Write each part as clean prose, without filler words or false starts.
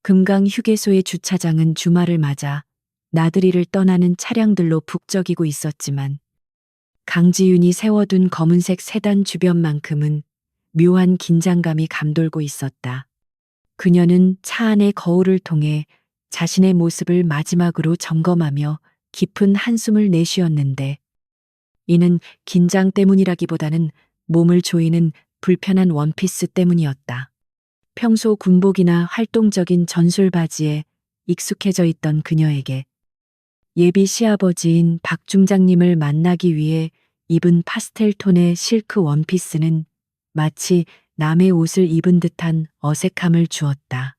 금강 휴게소의 주차장은 주말을 맞아 나들이를 떠나는 차량들로 북적이고 있었지만 강지윤이 세워둔 검은색 세단 주변만큼은 묘한 긴장감이 감돌고 있었다. 그녀는 차 안의 거울을 통해 자신의 모습을 마지막으로 점검하며 깊은 한숨을 내쉬었는데 이는 긴장 때문이라기보다는 몸을 조이는 불편한 원피스 때문이었다. 평소 군복이나 활동적인 전술 바지에 익숙해져 있던 그녀에게 예비 시아버지인 박 중장님을 만나기 위해 입은 파스텔 톤의 실크 원피스는 마치 남의 옷을 입은 듯한 어색함을 주었다.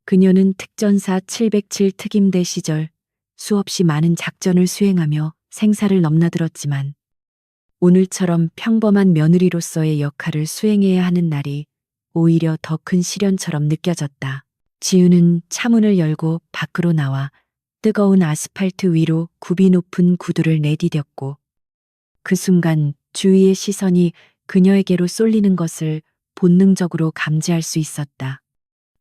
그녀는 특전사 707 특임대 시절 수없이 많은 작전을 수행하며 생사를 넘나들었지만 오늘처럼 평범한 며느리로서의 역할을 수행해야 하는 날이 오히려 더 큰 시련처럼 느껴졌다. 지우는 차문을 열고 밖으로 나와 뜨거운 아스팔트 위로 굽이 높은 구두를 내디뎠고 그 순간 주위의 시선이 그녀에게로 쏠리는 것을 본능적으로 감지할 수 있었다.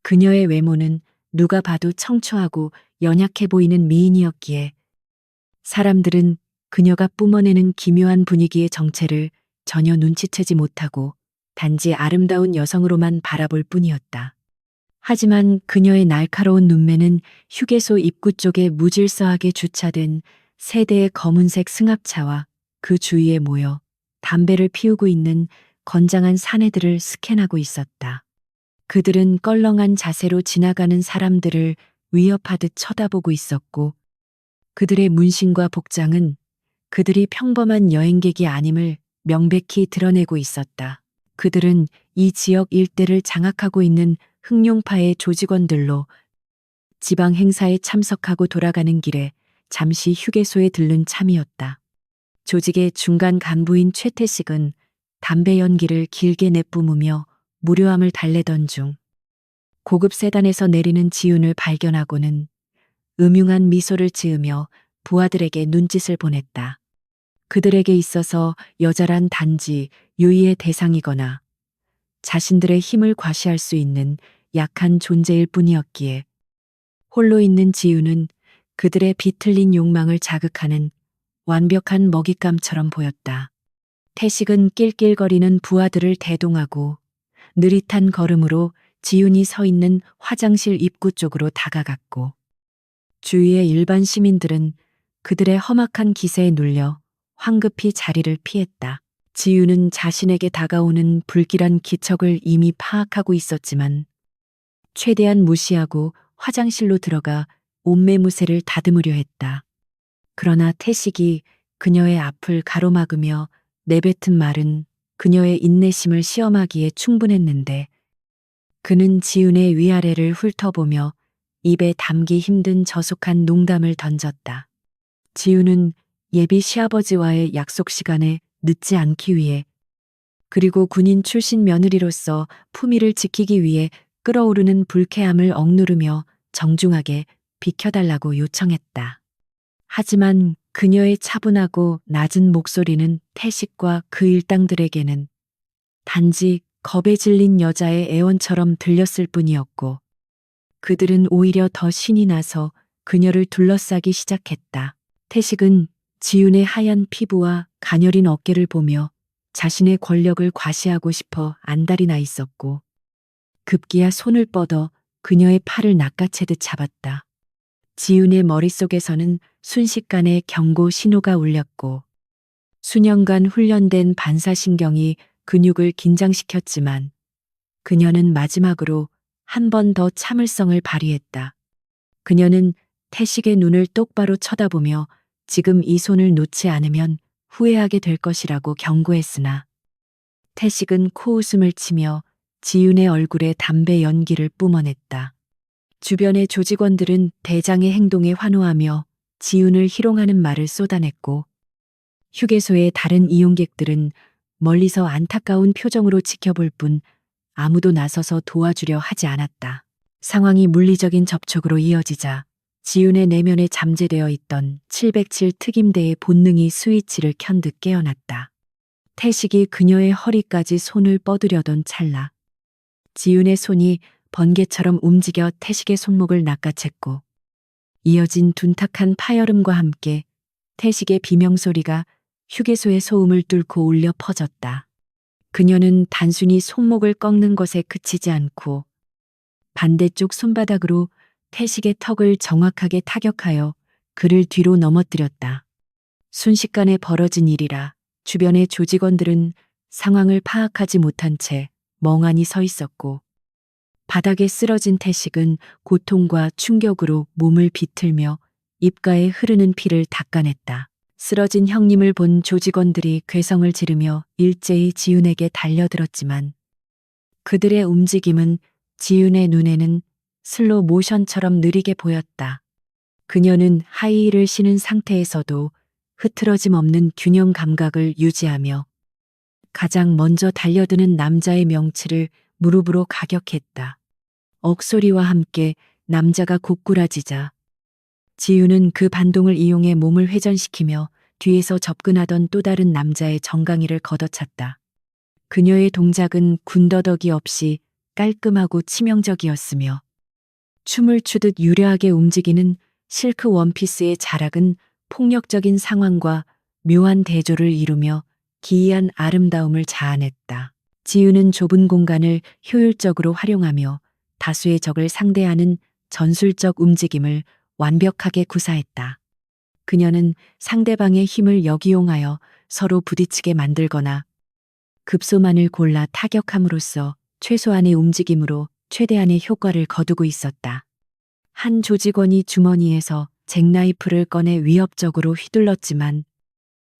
그녀의 외모는 누가 봐도 청초하고 연약해 보이는 미인이었기에 사람들은 그녀가 뿜어내는 기묘한 분위기의 정체를 전혀 눈치채지 못하고 단지 아름다운 여성으로만 바라볼 뿐이었다. 하지만 그녀의 날카로운 눈매는 휴게소 입구 쪽에 무질서하게 주차된 세 대의 검은색 승합차와 그 주위에 모여 담배를 피우고 있는 건장한 사내들을 스캔하고 있었다. 그들은 껄렁한 자세로 지나가는 사람들을 위협하듯 쳐다보고 있었고 그들의 문신과 복장은 그들이 평범한 여행객이 아님을 명백히 드러내고 있었다. 그들은 이 지역 일대를 장악하고 있는 흑룡파의 조직원들로 지방 행사에 참석하고 돌아가는 길에 잠시 휴게소에 들른 참이었다. 조직의 중간 간부인 최태식은 담배 연기를 길게 내뿜으며 무료함을 달래던 중 고급 세단에서 내리는 지윤을 발견하고는 음흉한 미소를 지으며 부하들에게 눈짓을 보냈다. 그들에게 있어서 여자란 단지 유의의 대상이거나 자신들의 힘을 과시할 수 있는 약한 존재일 뿐이었기에 홀로 있는 지우는 그들의 비틀린 욕망을 자극하는 완벽한 먹잇감처럼 보였다. 태식은 낄낄거리는 부하들을 대동하고 느릿한 걸음으로 지윤이 서 있는 화장실 입구 쪽으로 다가갔고 주위의 일반 시민들은 그들의 험악한 기세에 눌려 황급히 자리를 피했다. 지윤은 자신에게 다가오는 불길한 기척을 이미 파악하고 있었지만 최대한 무시하고 화장실로 들어가 옷매무새를 다듬으려 했다. 그러나 태식이 그녀의 앞을 가로막으며 내뱉은 말은 그녀의 인내심을 시험하기에 충분했는데 그는 지윤의 위아래를 훑어보며 입에 담기 힘든 저속한 농담을 던졌다. 지윤은 예비 시아버지와의 약속 시간에 늦지 않기 위해 그리고 군인 출신 며느리로서 품위를 지키기 위해 끓어오르는 불쾌함을 억누르며 정중하게 비켜달라고 요청했다. 하지만 그녀의 차분하고 낮은 목소리는 태식과 그 일당들에게는 단지 겁에 질린 여자의 애원처럼 들렸을 뿐이었고 그들은 오히려 더 신이 나서 그녀를 둘러싸기 시작했다. 태식은 지윤의 하얀 피부와 가녀린 어깨를 보며 자신의 권력을 과시하고 싶어 안달이 나 있었고 급기야 손을 뻗어 그녀의 팔을 낚아채듯 잡았다. 지윤의 머릿속에서는 순식간에 경고 신호가 울렸고 수년간 훈련된 반사신경이 근육을 긴장시켰지만 그녀는 마지막으로 한 번 더 참을성을 발휘했다. 그녀는 태식의 눈을 똑바로 쳐다보며 지금 이 손을 놓지 않으면 후회하게 될 것이라고 경고했으나 태식은 코웃음을 치며 지윤의 얼굴에 담배 연기를 뿜어냈다. 주변의 조직원들은 대장의 행동에 환호하며 지윤을 희롱하는 말을 쏟아냈고 휴게소의 다른 이용객들은 멀리서 안타까운 표정으로 지켜볼 뿐 아무도 나서서 도와주려 하지 않았다. 상황이 물리적인 접촉으로 이어지자 지윤의 내면에 잠재되어 있던 707 특임대의 본능이 스위치를 켠 듯 깨어났다. 태식이 그녀의 허리까지 손을 뻗으려던 찰나 지윤의 손이 번개처럼 움직여 태식의 손목을 낚아챘고 이어진 둔탁한 파열음과 함께 태식의 비명소리가 휴게소의 소음을 뚫고 울려 퍼졌다. 그녀는 단순히 손목을 꺾는 것에 그치지 않고 반대쪽 손바닥으로 태식의 턱을 정확하게 타격하여 그를 뒤로 넘어뜨렸다. 순식간에 벌어진 일이라 주변의 조직원들은 상황을 파악하지 못한 채 멍하니 서 있었고 바닥에 쓰러진 태식은 고통과 충격으로 몸을 비틀며 입가에 흐르는 피를 닦아냈다. 쓰러진 형님을 본 조직원들이 괴성을 지르며 일제히 지윤에게 달려들었지만 그들의 움직임은 지윤의 눈에는 슬로 모션처럼 느리게 보였다. 그녀는 하이힐을 신은 상태에서도 흐트러짐 없는 균형 감각을 유지하며 가장 먼저 달려드는 남자의 명치를 무릎으로 가격했다. 억소리와 함께 남자가 고꾸라지자 지윤은 그 반동을 이용해 몸을 회전시키며 뒤에서 접근하던 또 다른 남자의 정강이를 걷어찼다. 그녀의 동작은 군더더기 없이 깔끔하고 치명적이었으며 춤을 추듯 유려하게 움직이는 실크 원피스의 자락은 폭력적인 상황과 묘한 대조를 이루며 기이한 아름다움을 자아냈다. 지윤은 좁은 공간을 효율적으로 활용하며 다수의 적을 상대하는 전술적 움직임을 완벽하게 구사했다. 그녀는 상대방의 힘을 역이용하여 서로 부딪히게 만들거나 급소만을 골라 타격함으로써 최소한의 움직임으로 최대한의 효과를 거두고 있었다. 한 조직원이 주머니에서 잭나이프를 꺼내 위협적으로 휘둘렀지만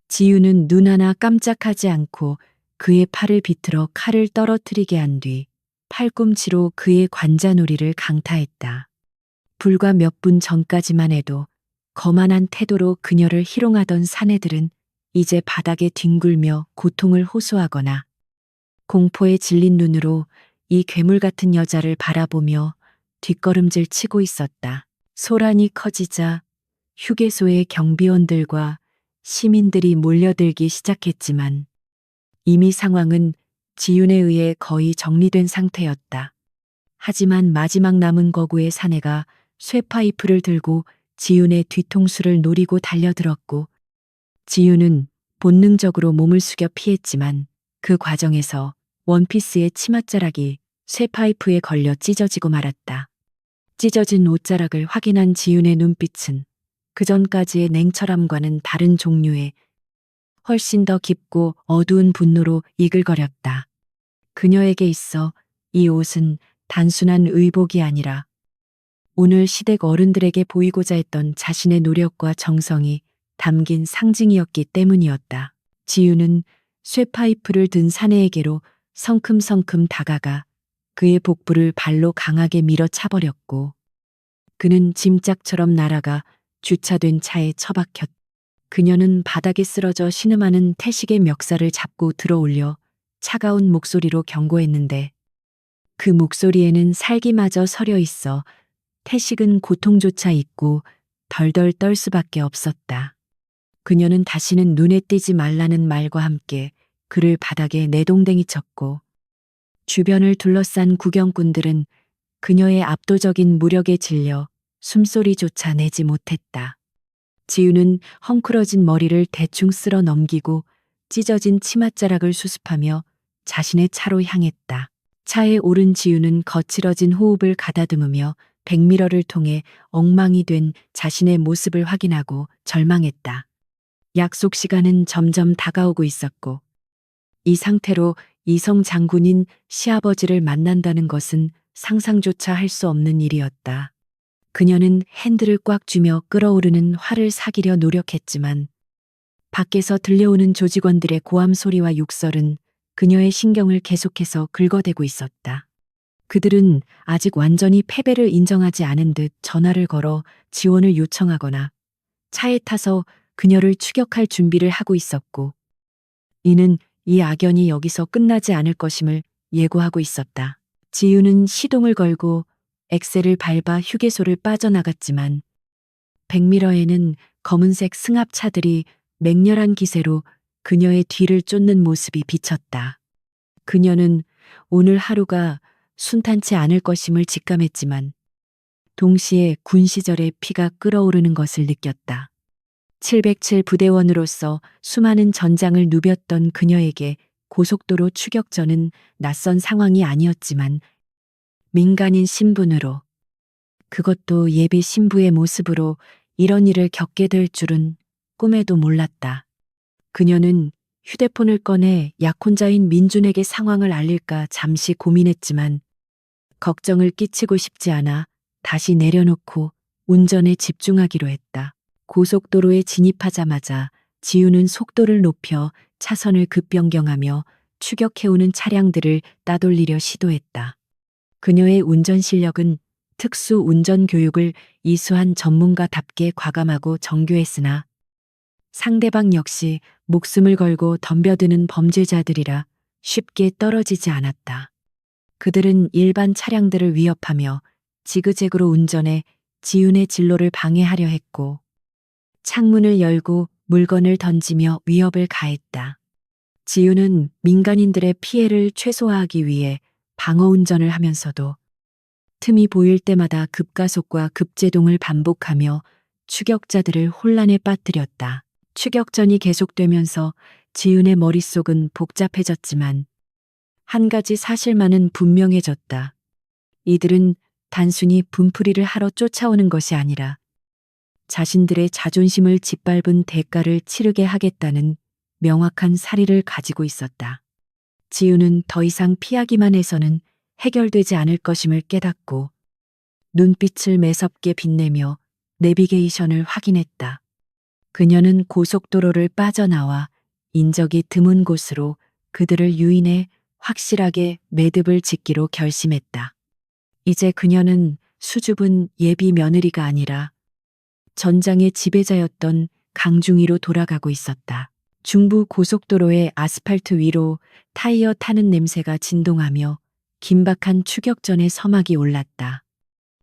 지윤은 눈 하나 깜짝하지 않고 그의 팔을 비틀어 칼을 떨어뜨리게 한 뒤 팔꿈치로 그의 관자놀이를 강타했다. 불과 몇 분 전까지만 해도 거만한 태도로 그녀를 희롱하던 사내들은 이제 바닥에 뒹굴며 고통을 호소하거나 공포에 질린 눈으로 이 괴물 같은 여자를 바라보며 뒷걸음질 치고 있었다. 소란이 커지자 휴게소의 경비원들과 시민들이 몰려들기 시작했지만 이미 상황은 지윤에 의해 거의 정리된 상태였다. 하지만 마지막 남은 거구의 사내가 쇠파이프를 들고 지윤의 뒤통수를 노리고 달려들었고 지윤은 본능적으로 몸을 숙여 피했지만 그 과정에서 원피스의 치맛자락이 쇠파이프에 걸려 찢어지고 말았다. 찢어진 옷자락을 확인한 지윤의 눈빛은 그전까지의 냉철함과는 다른 종류의 훨씬 더 깊고 어두운 분노로 이글거렸다. 그녀에게 있어 이 옷은 단순한 의복이 아니라 오늘 시댁 어른들에게 보이고자 했던 자신의 노력과 정성이 담긴 상징이었기 때문이었다. 지윤은 쇠파이프를 든 사내에게로 성큼성큼 다가가 그의 복부를 발로 강하게 밀어 차버렸고 그는 짐짝처럼 날아가 주차된 차에 처박혔다. 그녀는 바닥에 쓰러져 신음하는 태식의 멱살을 잡고 들어올려 차가운 목소리로 경고했는데 그 목소리에는 살기마저 서려 있어 태식은 고통조차 잊고 덜덜 떨 수밖에 없었다. 그녀는 다시는 눈에 띄지 말라는 말과 함께 그를 바닥에 내동댕이 쳤고 주변을 둘러싼 구경꾼들은 그녀의 압도적인 무력에 질려 숨소리조차 내지 못했다. 지윤은 헝클어진 머리를 대충 쓸어 넘기고 찢어진 치맛자락을 수습하며 자신의 차로 향했다. 차에 오른 지윤은 거칠어진 호흡을 가다듬으며 백미러를 통해 엉망이 된 자신의 모습을 확인하고 절망했다. 약속 시간은 점점 다가오고 있었고 이 상태로 이성 장군인 시아버지를 만난다는 것은 상상조차 할 수 없는 일이었다. 그녀는 핸들을 꽉 쥐며 끓어오르는 화를 사기려 노력했지만 밖에서 들려오는 조직원들의 고함 소리와 욕설은 그녀의 신경을 계속해서 긁어대고 있었다. 그들은 아직 완전히 패배를 인정하지 않은 듯 전화를 걸어 지원을 요청하거나 차에 타서 그녀를 추격할 준비를 하고 있었고 이는 이 악연이 여기서 끝나지 않을 것임을 예고하고 있었다. 지윤은 시동을 걸고 엑셀을 밟아 휴게소를 빠져나갔지만 백미러에는 검은색 승합차들이 맹렬한 기세로 그녀의 뒤를 쫓는 모습이 비쳤다. 그녀는 오늘 하루가 순탄치 않을 것임을 직감했지만 동시에 군 시절의 피가 끓어오르는 것을 느꼈다. 707 부대원으로서 수많은 전장을 누볐던 그녀에게 고속도로 추격전은 낯선 상황이 아니었지만 민간인 신분으로, 그것도 예비 신부의 모습으로 이런 일을 겪게 될 줄은 꿈에도 몰랐다. 그녀는 휴대폰을 꺼내 약혼자인 민준에게 상황을 알릴까 잠시 고민했지만 걱정을 끼치고 싶지 않아 다시 내려놓고 운전에 집중하기로 했다. 고속도로에 진입하자마자 지우는 속도를 높여 차선을 급변경하며 추격해오는 차량들을 따돌리려 시도했다. 그녀의 운전 실력은 특수 운전 교육을 이수한 전문가답게 과감하고 정교했으나 상대방 역시 목숨을 걸고 덤벼드는 범죄자들이라 쉽게 떨어지지 않았다. 그들은 일반 차량들을 위협하며 지그재그로 운전해 지윤의 진로를 방해하려 했고 창문을 열고 물건을 던지며 위협을 가했다. 지윤은 민간인들의 피해를 최소화하기 위해 방어 운전을 하면서도 틈이 보일 때마다 급가속과 급제동을 반복하며 추격자들을 혼란에 빠뜨렸다. 추격전이 계속되면서 지윤의 머릿속은 복잡해졌지만 한 가지 사실만은 분명해졌다. 이들은 단순히 분풀이를 하러 쫓아오는 것이 아니라 자신들의 자존심을 짓밟은 대가를 치르게 하겠다는 명확한 사리를 가지고 있었다. 지윤은 더 이상 피하기만 해서는 해결되지 않을 것임을 깨닫고 눈빛을 매섭게 빛내며 내비게이션을 확인했다. 그녀는 고속도로를 빠져나와 인적이 드문 곳으로 그들을 유인해 확실하게 매듭을 짓기로 결심했다. 이제 그녀는 수줍은 예비 며느리가 아니라 전장의 지배자였던 강중위로 돌아가고 있었다. 중부 고속도로의 아스팔트 위로 타이어 타는 냄새가 진동하며 긴박한 추격전의 서막이 올랐다.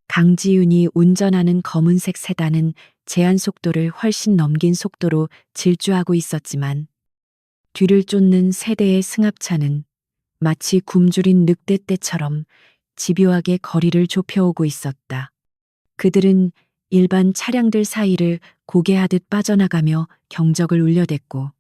강지윤이 운전하는 검은색 세단은 제한 속도를 훨씬 넘긴 속도로 질주하고 있었지만 뒤를 쫓는 세대의 승합차는 마치 굶주린 늑대떼처럼 집요하게 거리를 좁혀오고 있었다. 그들은 일반 차량들 사이를 고개하듯 빠져나가며 경적을 울려댔고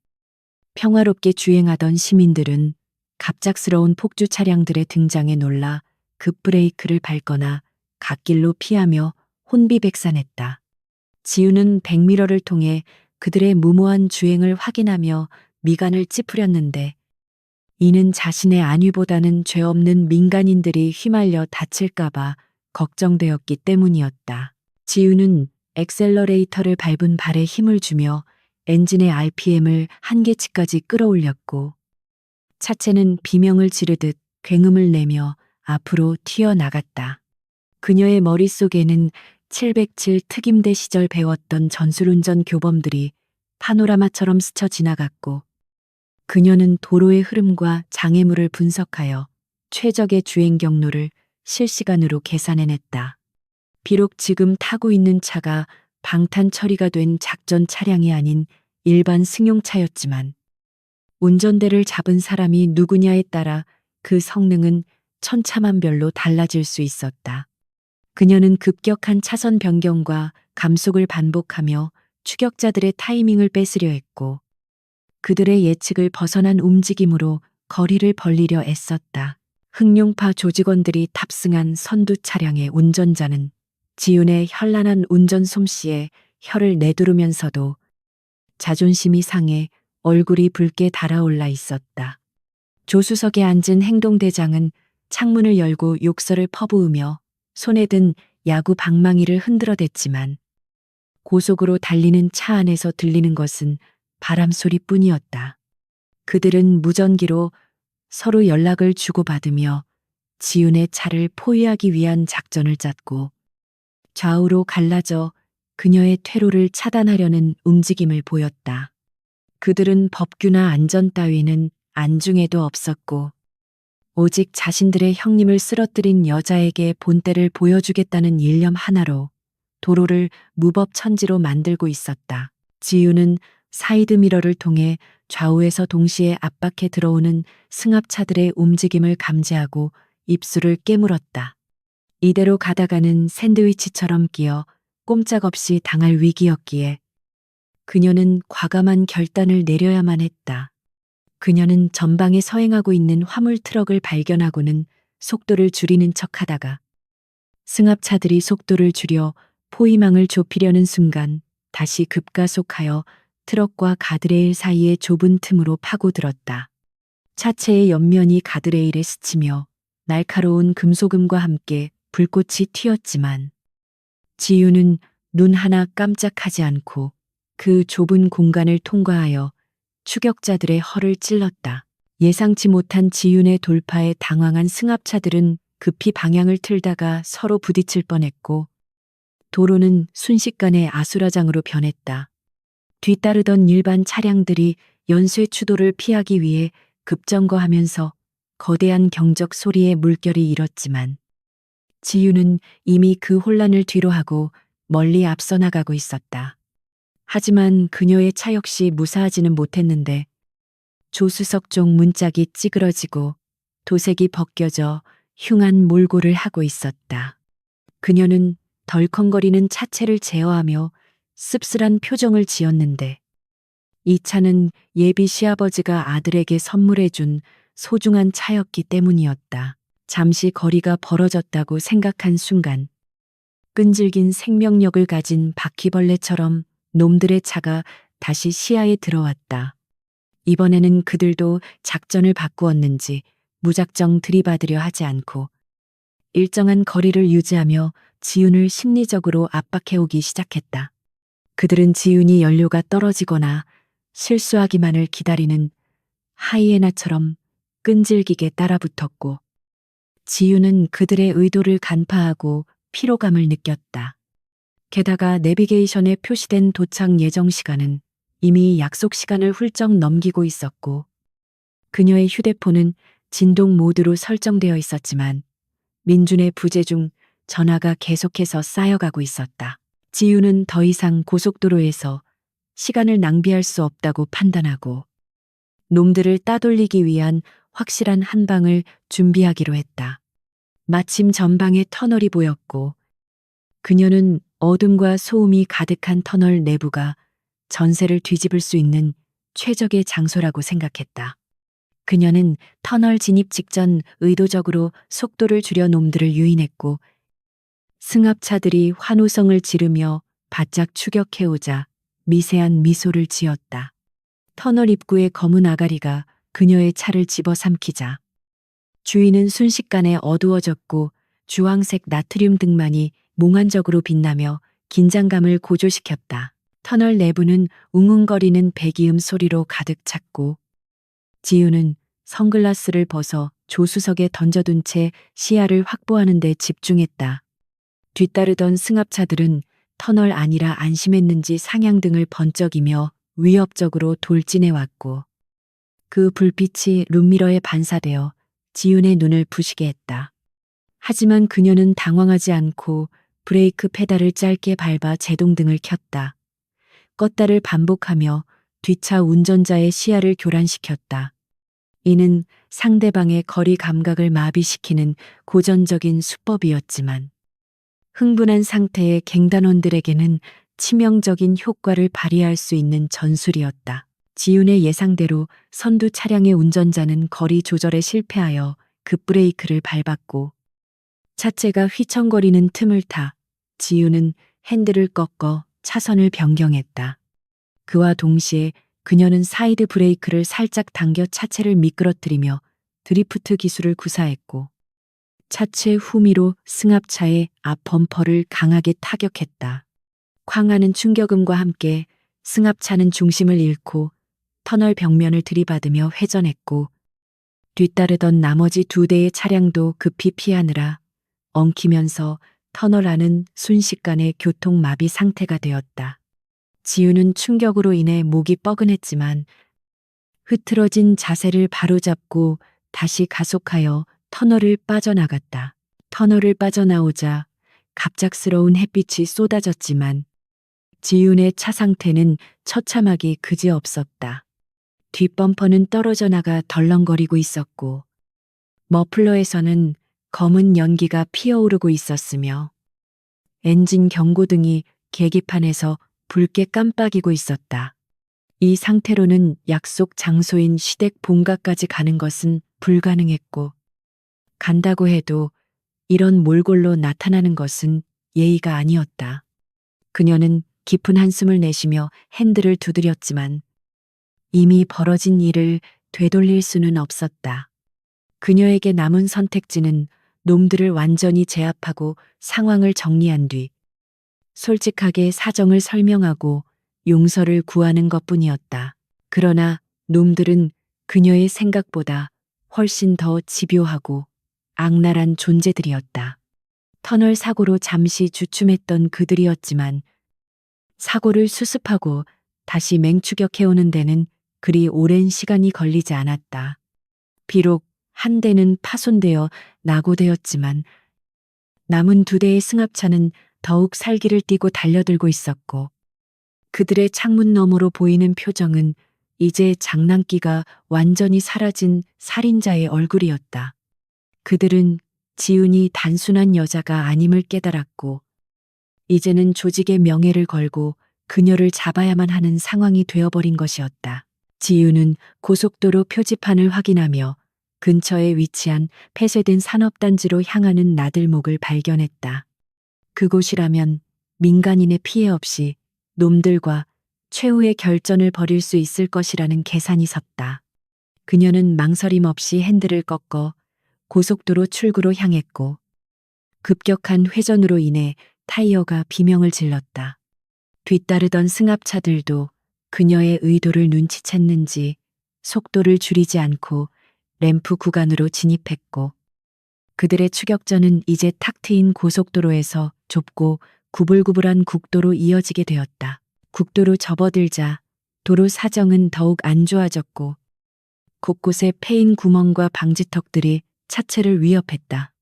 평화롭게 주행하던 시민들은 갑작스러운 폭주 차량들의 등장에 놀라 급브레이크를 밟거나 갓길로 피하며 혼비백산했다. 지우는 백미러를 통해 그들의 무모한 주행을 확인하며 미간을 찌푸렸는데 이는 자신의 안위보다는 죄 없는 민간인들이 휘말려 다칠까봐 걱정되었기 때문이었다. 지우는 엑셀러레이터를 밟은 발에 힘을 주며 엔진의 RPM을 한계치까지 끌어올렸고 차체는 비명을 지르듯 굉음을 내며 앞으로 튀어나갔다. 그녀의 머릿속에는 707 특임대 시절 배웠던 전술운전 교범들이 파노라마처럼 스쳐 지나갔고 그녀는 도로의 흐름과 장애물을 분석하여 최적의 주행 경로를 실시간으로 계산해냈다. 비록 지금 타고 있는 차가 방탄 처리가 된 작전 차량이 아닌 일반 승용차였지만 운전대를 잡은 사람이 누구냐에 따라 그 성능은 천차만별로 달라질 수 있었다. 그녀는 급격한 차선 변경과 감속을 반복하며 추격자들의 타이밍을 뺏으려 했고 그들의 예측을 벗어난 움직임으로 거리를 벌리려 애썼다. 흑룡파 조직원들이 탑승한 선두 차량의 운전자는 지윤의 현란한 운전 솜씨에 혀를 내두르면서도 자존심이 상해 얼굴이 붉게 달아올라 있었다. 조수석에 앉은 행동대장은 창문을 열고 욕설을 퍼부으며 손에 든 야구 방망이를 흔들어댔지만 고속으로 달리는 차 안에서 들리는 것은 바람 소리뿐이었다. 그들은 무전기로 서로 연락을 주고받으며 지윤의 차를 포위하기 위한 작전을 짰고 좌우로 갈라져 그녀의 퇴로를 차단하려는 움직임을 보였다. 그들은 법규나 안전 따위는 안중에도 없었고 오직 자신들의 형님을 쓰러뜨린 여자에게 본때를 보여주겠다는 일념 하나로 도로를 무법천지로 만들고 있었다. 지윤은 사이드미러를 통해 좌우에서 동시에 압박해 들어오는 승합차들의 움직임을 감지하고 입술을 깨물었다. 이대로 가다가는 샌드위치처럼 끼어 꼼짝없이 당할 위기였기에 그녀는 과감한 결단을 내려야만 했다. 그녀는 전방에 서행하고 있는 화물 트럭을 발견하고는 속도를 줄이는 척 하다가 승합차들이 속도를 줄여 포위망을 좁히려는 순간 다시 급가속하여 트럭과 가드레일 사이의 좁은 틈으로 파고들었다. 차체의 옆면이 가드레일에 스치며 날카로운 금속음과 함께 불꽃이 튀었지만 지유는 눈 하나 깜짝하지 않고 그 좁은 공간을 통과하여 추격자들의 허를 찔렀다. 예상치 못한 지윤의 돌파에 당황한 승합차들은 급히 방향을 틀다가 서로 부딪힐 뻔했고 도로는 순식간에 아수라장으로 변했다. 뒤따르던 일반 차량들이 연쇄 추돌을 피하기 위해 급정거하면서 거대한 경적 소리에 물결이 일었지만 지유는 이미 그 혼란을 뒤로하고 멀리 앞서 나가고 있었다. 하지만 그녀의 차 역시 무사하지는 못했는데 조수석 쪽 문짝이 찌그러지고 도색이 벗겨져 흉한 몰골을 하고 있었다. 그녀는 덜컹거리는 차체를 제어하며 씁쓸한 표정을 지었는데 이 차는 예비 시아버지가 아들에게 선물해준 소중한 차였기 때문이었다. 잠시 거리가 벌어졌다고 생각한 순간 끈질긴 생명력을 가진 바퀴벌레처럼 놈들의 차가 다시 시야에 들어왔다. 이번에는 그들도 작전을 바꾸었는지 무작정 들이받으려 하지 않고 일정한 거리를 유지하며 지윤을 심리적으로 압박해오기 시작했다. 그들은 지윤이 연료가 떨어지거나 실수하기만을 기다리는 하이에나처럼 끈질기게 따라붙었고 지윤은 그들의 의도를 간파하고 피로감을 느꼈다. 게다가 내비게이션에 표시된 도착 예정 시간은 이미 약속 시간을 훌쩍 넘기고 있었고 그녀의 휴대폰은 진동 모드로 설정되어 있었지만 민준의 부재 중 전화가 계속해서 쌓여가고 있었다. 지유는 더 이상 고속도로에서 시간을 낭비할 수 없다고 판단하고 놈들을 따돌리기 위한 확실한 한 방을 준비하기로 했다. 마침 전방에 터널이 보였고 그녀는 어둠과 소음이 가득한 터널 내부가 전세를 뒤집을 수 있는 최적의 장소라고 생각했다. 그녀는 터널 진입 직전 의도적으로 속도를 줄여 놈들을 유인했고 승합차들이 환호성을 지르며 바짝 추격해오자 미세한 미소를 지었다. 터널 입구의 검은 아가리가 그녀의 차를 집어삼키자 주위는 순식간에 어두워졌고 주황색 나트륨 등만이 몽환적으로 빛나며 긴장감을 고조시켰다. 터널 내부는 웅웅거리는 배기음 소리로 가득 찼고 지유는 선글라스를 벗어 조수석에 던져둔 채 시야를 확보하는 데 집중했다. 뒤따르던 승합차들은 터널 안이라 안심했는지 상향등을 번쩍이며 위협적으로 돌진해왔고 그 불빛이 룸미러에 반사되어 지윤의 눈을 부시게 했다. 하지만 그녀는 당황하지 않고 브레이크 페달을 짧게 밟아 제동등을 켰다. 껐다를 반복하며 뒷차 운전자의 시야를 교란시켰다. 이는 상대방의 거리 감각을 마비시키는 고전적인 수법이었지만 흥분한 상태의 갱단원들에게는 치명적인 효과를 발휘할 수 있는 전술이었다. 지윤의 예상대로 선두 차량의 운전자는 거리 조절에 실패하여 급브레이크를 밟았고 차체가 휘청거리는 틈을 타 지윤은 핸들을 꺾어 차선을 변경했다. 그와 동시에 그녀는 사이드 브레이크를 살짝 당겨 차체를 미끄러뜨리며 드리프트 기술을 구사했고 차체 후미로 승합차의 앞 범퍼를 강하게 타격했다. 쾅하는 충격음과 함께 승합차는 중심을 잃고 터널 벽면을 들이받으며 회전했고 뒤따르던 나머지 두 대의 차량도 급히 피하느라 엉키면서 터널 안은 순식간에 교통마비 상태가 되었다. 지유는 충격으로 인해 목이 뻐근했지만 흐트러진 자세를 바로잡고 다시 가속하여 터널을 빠져나갔다. 터널을 빠져나오자 갑작스러운 햇빛이 쏟아졌지만 지윤의 차 상태는 처참하기 그지없었다. 뒷범퍼는 떨어져 나가 덜렁거리고 있었고 머플러에서는 검은 연기가 피어오르고 있었으며 엔진 경고등이 계기판에서 붉게 깜빡이고 있었다. 이 상태로는 약속 장소인 시댁 본가까지 가는 것은 불가능했고, 간다고 해도 이런 몰골로 나타나는 것은 예의가 아니었다. 그녀는 깊은 한숨을 내쉬며 핸들을 두드렸지만 이미 벌어진 일을 되돌릴 수는 없었다. 그녀에게 남은 선택지는 놈들을 완전히 제압하고 상황을 정리한 뒤 솔직하게 사정을 설명하고 용서를 구하는 것뿐이었다. 그러나 놈들은 그녀의 생각보다 훨씬 더 집요하고 악랄한 존재들이었다. 터널 사고로 잠시 주춤했던 그들이었지만 사고를 수습하고 다시 맹추격해오는 데는 그리 오랜 시간이 걸리지 않았다. 비록 한 대는 파손되어 낙오되었지만 남은 두 대의 승합차는 더욱 살기를 띠고 달려들고 있었고 그들의 창문 너머로 보이는 표정은 이제 장난기가 완전히 사라진 살인자의 얼굴이었다. 그들은 지훈이 단순한 여자가 아님을 깨달았고 이제는 조직의 명예를 걸고 그녀를 잡아야만 하는 상황이 되어버린 것이었다. 지훈은 고속도로 표지판을 확인하며 근처에 위치한 폐쇄된 산업단지로 향하는 나들목을 발견했다. 그곳이라면 민간인의 피해 없이 놈들과 최후의 결전을 벌일 수 있을 것이라는 계산이 섰다. 그녀는 망설임 없이 핸들을 꺾어 고속도로 출구로 향했고 급격한 회전으로 인해 타이어가 비명을 질렀다. 뒤따르던 승합차들도 그녀의 의도를 눈치챘는지 속도를 줄이지 않고 램프 구간으로 진입했고 그들의 추격전은 이제 탁 트인 고속도로에서 좁고 구불구불한 국도로 이어지게 되었다. 국도로 접어들자 도로 사정은 더욱 안 좋아졌고 곳곳에 패인 구멍과 방지턱들이 차체를 위협했다.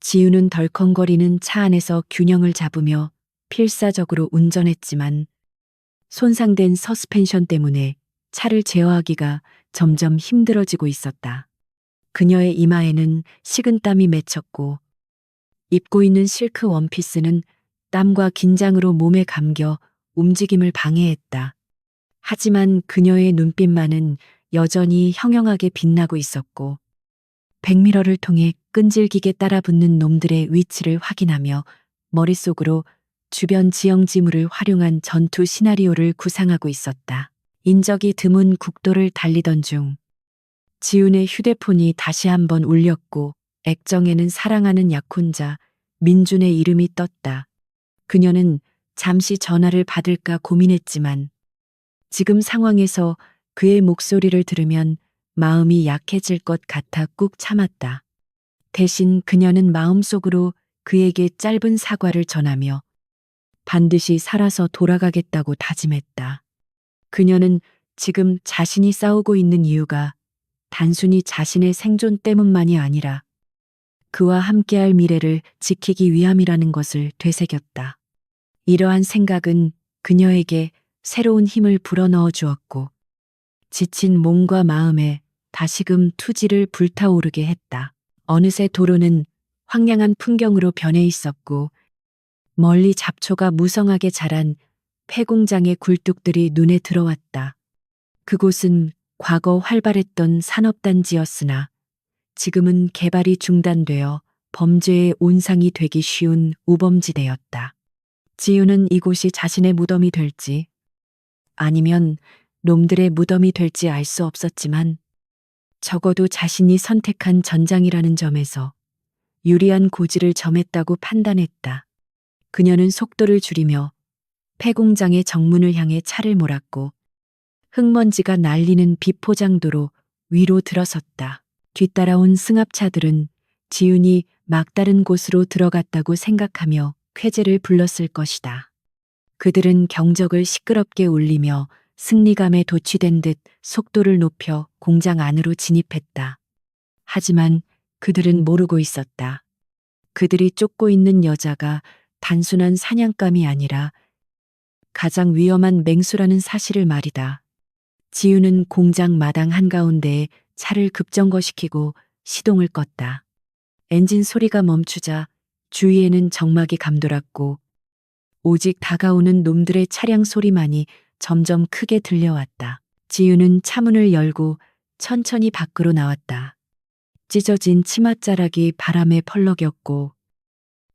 지우는 덜컹거리는 차 안에서 균형을 잡으며 필사적으로 운전했지만 손상된 서스펜션 때문에 차를 제어하기가 점점 힘들어지고 있었다. 그녀의 이마에는 식은땀이 맺혔고 입고 있는 실크 원피스는 땀과 긴장으로 몸에 감겨 움직임을 방해했다. 하지만 그녀의 눈빛만은 여전히 형형하게 빛나고 있었고 백미러를 통해 끈질기게 따라붙는 놈들의 위치를 확인하며 머릿속으로 주변 지형 지물을 활용한 전투 시나리오를 구상하고 있었다. 인적이 드문 국도를 달리던 중 지훈의 휴대폰이 다시 한번 울렸고 액정에는 사랑하는 약혼자 민준의 이름이 떴다. 그녀는 잠시 전화를 받을까 고민했지만 지금 상황에서 그의 목소리를 들으면 마음이 약해질 것 같아 꾹 참았다. 대신 그녀는 마음속으로 그에게 짧은 사과를 전하며 반드시 살아서 돌아가겠다고 다짐했다. 그녀는 지금 자신이 싸우고 있는 이유가 단순히 자신의 생존 때문만이 아니라 그와 함께할 미래를 지키기 위함이라는 것을 되새겼다. 이러한 생각은 그녀에게 새로운 힘을 불어넣어 주었고 지친 몸과 마음에 다시금 투지를 불타오르게 했다. 어느새 도로는 황량한 풍경으로 변해 있었고 멀리 잡초가 무성하게 자란 폐공장의 굴뚝들이 눈에 들어왔다. 그곳은 과거 활발했던 산업단지였으나 지금은 개발이 중단되어 범죄의 온상이 되기 쉬운 우범지대였다. 지우는 이곳이 자신의 무덤이 될지 아니면 놈들의 무덤이 될지 알 수 없었지만 적어도 자신이 선택한 전장이라는 점에서 유리한 고지를 점했다고 판단했다. 그녀는 속도를 줄이며 폐공장의 정문을 향해 차를 몰았고 흙먼지가 날리는 비포장도로 위로 들어섰다. 뒤따라온 승합차들은 지훈이 막다른 곳으로 들어갔다고 생각하며 쾌재를 불렀을 것이다. 그들은 경적을 시끄럽게 울리며 승리감에 도취된 듯 속도를 높여 공장 안으로 진입했다. 하지만 그들은 모르고 있었다. 그들이 쫓고 있는 여자가 단순한 사냥감이 아니라 가장 위험한 맹수라는 사실을 말이다. 지우는 공장 마당 한가운데에 차를 급정거시키고 시동을 껐다. 엔진 소리가 멈추자 주위에는 정막이 감돌았고 오직 다가오는 놈들의 차량 소리만이 점점 크게 들려왔다. 지우는 차문을 열고 천천히 밖으로 나왔다. 찢어진 치맛자락이 바람에 펄럭였고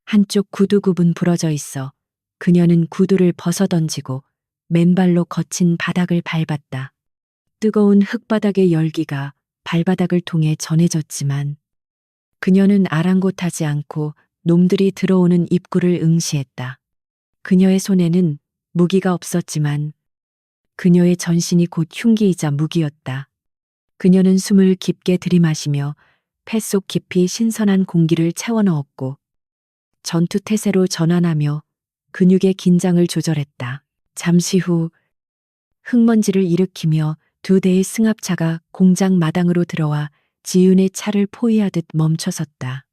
한쪽 구두 굽은 부러져 있어 그녀는 구두를 벗어던지고 맨발로 거친 바닥을 밟았다. 뜨거운 흙바닥의 열기가 발바닥을 통해 전해졌지만 그녀는 아랑곳하지 않고 놈들이 들어오는 입구를 응시했다. 그녀의 손에는 무기가 없었지만 그녀의 전신이 곧 흉기이자 무기였다. 그녀는 숨을 깊게 들이마시며 폐 속 깊이 신선한 공기를 채워넣었고 전투 태세로 전환하며 근육의 긴장을 조절했다. 잠시 후 흙먼지를 일으키며 두 대의 승합차가 공장 마당으로 들어와 지윤의 차를 포위하듯 멈춰섰다.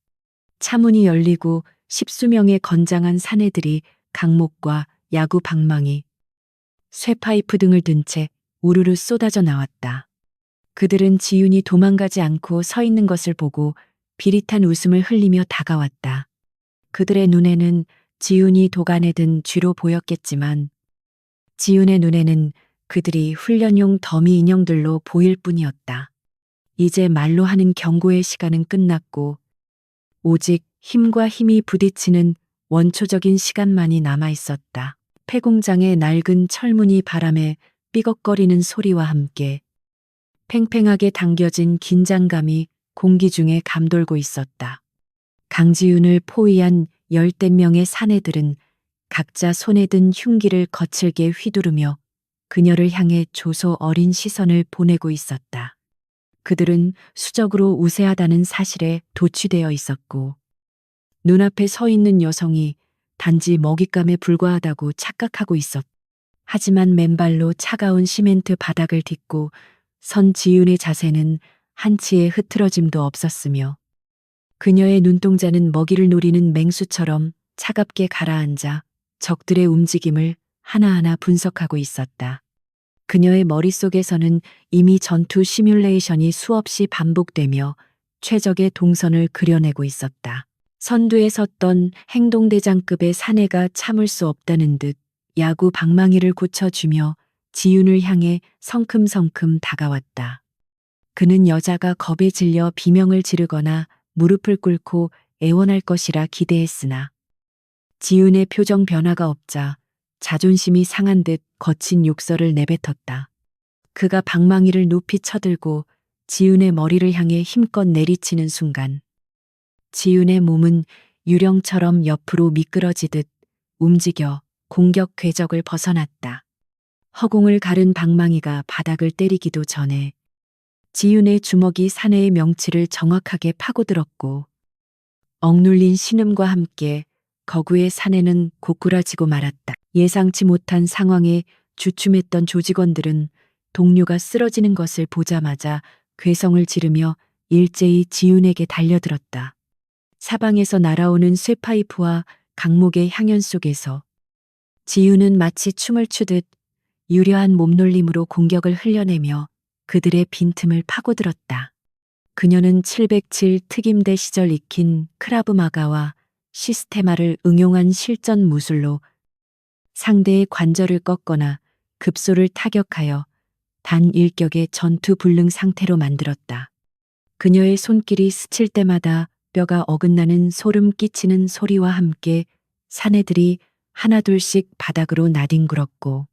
차문이 열리고 십수명의 건장한 사내들이 강목과 야구 방망이, 쇠파이프 등을 든 채 우르르 쏟아져 나왔다. 그들은 지윤이 도망가지 않고 서 있는 것을 보고 비릿한 웃음을 흘리며 다가왔다. 그들의 눈에는 지윤이 도간에 든 쥐로 보였겠지만 지윤의 눈에는 그들이 훈련용 더미 인형들로 보일 뿐이었다. 이제 말로 하는 경고의 시간은 끝났고 오직 힘과 힘이 부딪히는 원초적인 시간만이 남아 있었다. 폐공장의 낡은 철문이 바람에 삐걱거리는 소리와 함께 팽팽하게 당겨진 긴장감이 공기 중에 감돌고 있었다. 강지윤을 포위한 10대 명의 사내들은 각자 손에 든 흉기를 거칠게 휘두르며 그녀를 향해 조소 어린 시선을 보내고 있었다. 그들은 수적으로 우세하다는 사실에 도취되어 있었고 눈앞에 서 있는 여성이 단지 먹잇감에 불과하다고 착각하고 있었다. 하지만 맨발로 차가운 시멘트 바닥을 딛고 선 지윤의 자세는 한치의 흐트러짐도 없었으며 그녀의 눈동자는 먹이를 노리는 맹수처럼 차갑게 가라앉아 적들의 움직임을 하나하나 분석하고 있었다. 그녀의 머릿속에서는 이미 전투 시뮬레이션이 수없이 반복되며 최적의 동선을 그려내고 있었다. 선두에 섰던 행동대장급의 사내가 참을 수 없다는 듯 야구 방망이를 고쳐주며 지윤을 향해 성큼성큼 다가왔다. 그는 여자가 겁에 질려 비명을 지르거나 무릎을 꿇고 애원할 것이라 기대했으나 지윤의 표정 변화가 없자 자존심이 상한 듯 거친 욕설을 내뱉었다. 그가 방망이를 높이 쳐들고 지윤의 머리를 향해 힘껏 내리치는 순간 지윤의 몸은 유령처럼 옆으로 미끄러지듯 움직여 공격 궤적을 벗어났다. 허공을 가른 방망이가 바닥을 때리기도 전에 지윤의 주먹이 사내의 명치를 정확하게 파고들었고 억눌린 신음과 함께 거구의 사내는 고꾸라지고 말았다. 예상치 못한 상황에 주춤했던 조직원들은 동료가 쓰러지는 것을 보자마자 괴성을 지르며 일제히 지윤에게 달려들었다. 사방에서 날아오는 쇠파이프와 강목의 향연 속에서 지윤은 마치 춤을 추듯 유려한 몸놀림으로 공격을 흘려내며 그들의 빈틈을 파고들었다. 그녀는 707 특임대 시절 익힌 크라브마가와 시스테마를 응용한 실전 무술로 상대의 관절을 꺾거나 급소를 타격하여 단 일격의 전투 불능 상태로 만들었다. 그녀의 손길이 스칠 때마다 뼈가 어긋나는 소름 끼치는 소리와 함께 사내들이 하나둘씩 바닥으로 나뒹굴었고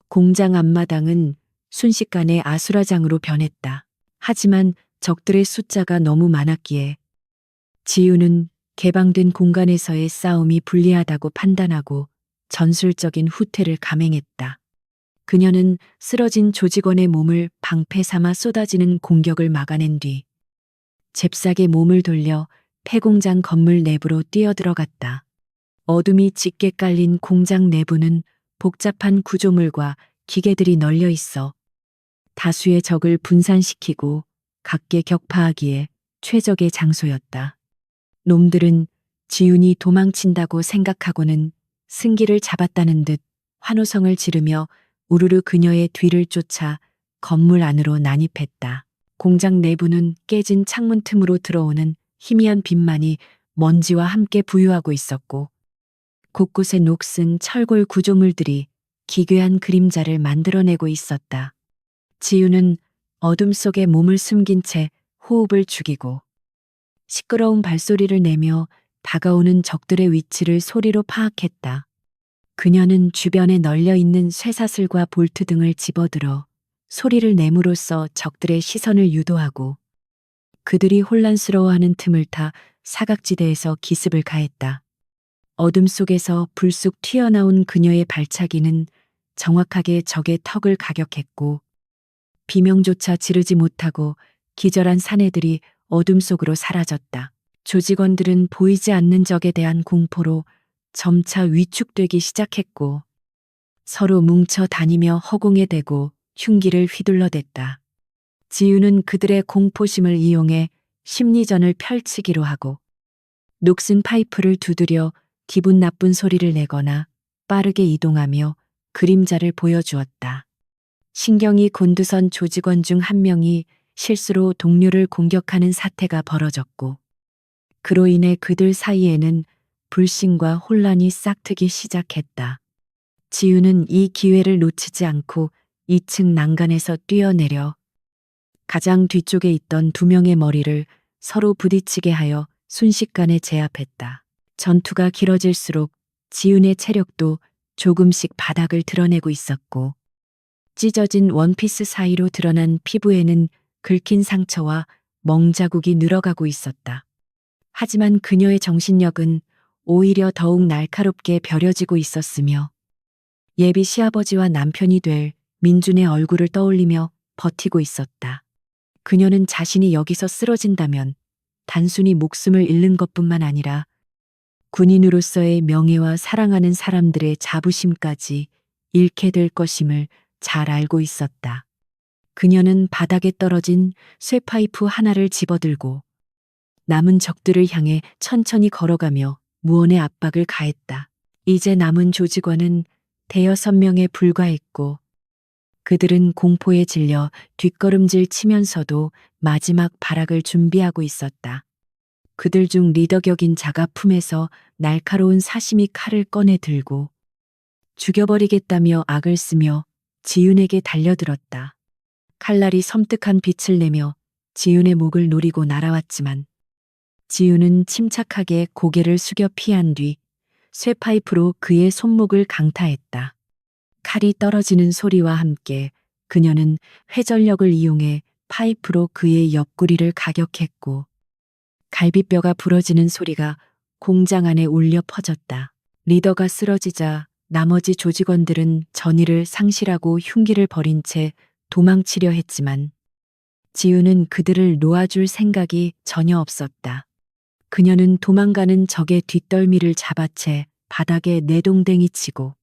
공장 앞마당은 순식간에 아수라장으로 변했다. 하지만 적들의 숫자가 너무 많았기에 지윤은 개방된 공간에서의 싸움이 불리하다고 판단하고 전술적인 후퇴를 감행했다. 그녀는 쓰러진 조직원의 몸을 방패 삼아 쏟아지는 공격을 막아낸 뒤 잽싸게 몸을 돌려 폐공장 건물 내부로 뛰어들어갔다. 어둠이 짙게 깔린 공장 내부는 복잡한 구조물과 기계들이 널려 있어 다수의 적을 분산시키고 각계 격파하기에 최적의 장소였다. 놈들은 지윤이 도망친다고 생각하고는 승기를 잡았다는 듯 환호성을 지르며 우르르 그녀의 뒤를 쫓아 건물 안으로 난입했다. 공장 내부는 깨진 창문 틈으로 들어오는 희미한 빛만이 먼지와 함께 부유하고 있었고 곳곳에 녹슨 철골 구조물들이 기괴한 그림자를 만들어내고 있었다. 지우는 어둠 속에 몸을 숨긴 채 호흡을 죽이고 시끄러운 발소리를 내며 다가오는 적들의 위치를 소리로 파악했다. 그녀는 주변에 널려 있는 쇠사슬과 볼트 등을 집어들어 소리를 내므로써 적들의 시선을 유도하고 그들이 혼란스러워하는 틈을 타 사각지대에서 기습을 가했다. 어둠 속에서 불쑥 튀어나온 그녀의 발차기는 정확하게 적의 턱을 가격했고 비명조차 지르지 못하고 기절한 사내들이 어둠 속으로 사라졌다. 조직원들은 보이지 않는 적에 대한 공포로 점차 위축되기 시작했고 서로 뭉쳐 다니며 허공에 대고 흉기를 휘둘러댔다. 지우는 그들의 공포심을 이용해 심리전을 펼치기로 하고 녹슨 파이프를 두드려 기분 나쁜 소리를 내거나 빠르게 이동하며 그림자를 보여주었다. 신경이 곤두선 조직원 중 한 명이 실수로 동료를 공격하는 사태가 벌어졌고 그로 인해 그들 사이에는 불신과 혼란이 싹트기 시작했다. 지우는 이 기회를 놓치지 않고 2층 난간에서 뛰어내려 가장 뒤쪽에 있던 두 명의 머리를 서로 부딪히게 하여 순식간에 제압했다. 전투가 길어질수록 지훈의 체력도 조금씩 바닥을 드러내고 있었고 찢어진 원피스 사이로 드러난 피부에는 긁힌 상처와 멍자국이 늘어가고 있었다. 하지만 그녀의 정신력은 오히려 더욱 날카롭게 벼려지고 있었으며 예비 시아버지와 남편이 될 민준의 얼굴을 떠올리며 버티고 있었다. 그녀는 자신이 여기서 쓰러진다면 단순히 목숨을 잃는 것뿐만 아니라 군인으로서의 명예와 사랑하는 사람들의 자부심까지 잃게 될 것임을 잘 알고 있었다. 그녀는 바닥에 떨어진 쇠파이프 하나를 집어들고 남은 적들을 향해 천천히 걸어가며 무언의 압박을 가했다. 이제 남은 조직원은 대여섯 명에 불과했고 그들은 공포에 질려 뒷걸음질 치면서도 마지막 발악을 준비하고 있었다. 그들 중 리더 격인 자가 품에서 날카로운 사시미 칼을 꺼내 들고 죽여버리겠다며 악을 쓰며 지윤에게 달려들었다. 칼날이 섬뜩한 빛을 내며 지윤의 목을 노리고 날아왔지만 지윤은 침착하게 고개를 숙여 피한 뒤 쇠파이프로 그의 손목을 강타했다. 칼이 떨어지는 소리와 함께 그녀는 회전력을 이용해 파이프로 그의 옆구리를 가격했고 갈비뼈가 부러지는 소리가 공장 안에 울려 퍼졌다. 리더가 쓰러지자 나머지 조직원들은 전의를 상실하고 흉기를 버린 채 도망치려 했지만 지우는 그들을 놓아줄 생각이 전혀 없었다. 그녀는 도망가는 적의 뒷덜미를 잡아채 바닥에 내동댕이 치고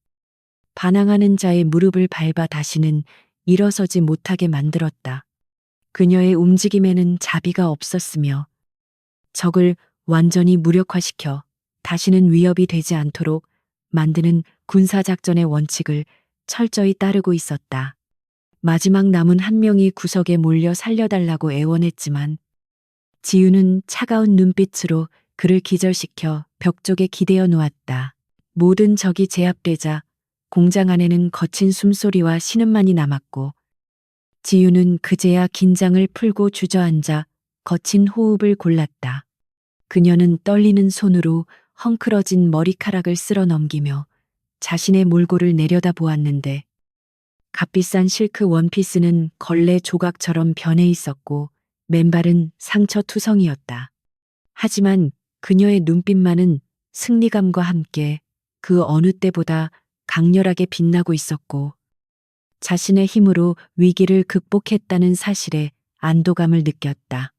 반항하는 자의 무릎을 밟아 다시는 일어서지 못하게 만들었다. 그녀의 움직임에는 자비가 없었으며 적을 완전히 무력화시켜 다시는 위협이 되지 않도록 만드는 군사작전의 원칙을 철저히 따르고 있었다. 마지막 남은 한 명이 구석에 몰려 살려달라고 애원했지만 지우는 차가운 눈빛으로 그를 기절시켜 벽 쪽에 기대어 놓았다. 모든 적이 제압되자 공장 안에는 거친 숨소리와 신음만이 남았고 지우는 그제야 긴장을 풀고 주저앉아 거친 호흡을 골랐다. 그녀는 떨리는 손으로 헝클어진 머리카락을 쓸어 넘기며 자신의 몰골을 내려다보았는데 값비싼 실크 원피스는 걸레 조각처럼 변해 있었고 맨발은 상처투성이었다. 하지만 그녀의 눈빛만은 승리감과 함께 그 어느 때보다 강렬하게 빛나고 있었고 자신의 힘으로 위기를 극복했다는 사실에 안도감을 느꼈다.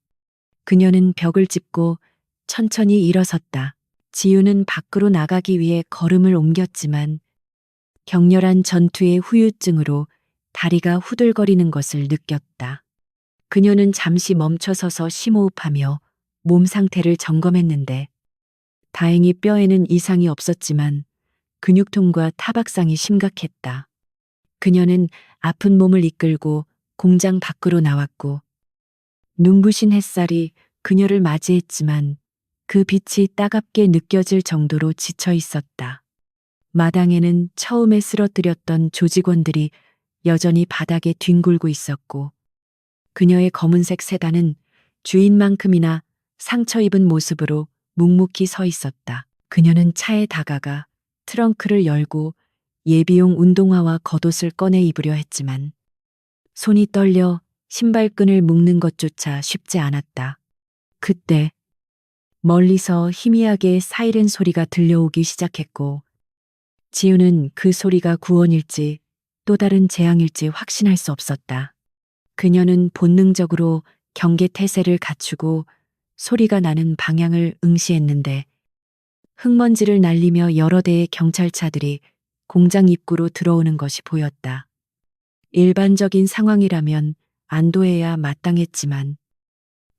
그녀는 벽을 짚고 천천히 일어섰다. 지우는 밖으로 나가기 위해 걸음을 옮겼지만 격렬한 전투의 후유증으로 다리가 후들거리는 것을 느꼈다. 그녀는 잠시 멈춰서서 심호흡하며 몸 상태를 점검했는데 다행히 뼈에는 이상이 없었지만 근육통과 타박상이 심각했다. 그녀는 아픈 몸을 이끌고 공장 밖으로 나왔고 눈부신 햇살이 그녀를 맞이했지만 그 빛이 따갑게 느껴질 정도로 지쳐 있었다. 마당에는 처음에 쓰러뜨렸던 조직원들이 여전히 바닥에 뒹굴고 있었고 그녀의 검은색 세단은 주인만큼이나 상처 입은 모습으로 묵묵히 서 있었다. 그녀는 차에 다가가 트렁크를 열고 예비용 운동화와 겉옷을 꺼내 입으려 했지만 손이 떨려 신발끈을 묶는 것조차 쉽지 않았다. 그때 멀리서 희미하게 사이렌 소리가 들려오기 시작했고 지우는 그 소리가 구원일지 또 다른 재앙일지 확신할 수 없었다. 그녀는 본능적으로 경계 태세를 갖추고 소리가 나는 방향을 응시했는데 흙먼지를 날리며 여러 대의 경찰차들이 공장 입구로 들어오는 것이 보였다. 일반적인 상황이라면 안도해야 마땅했지만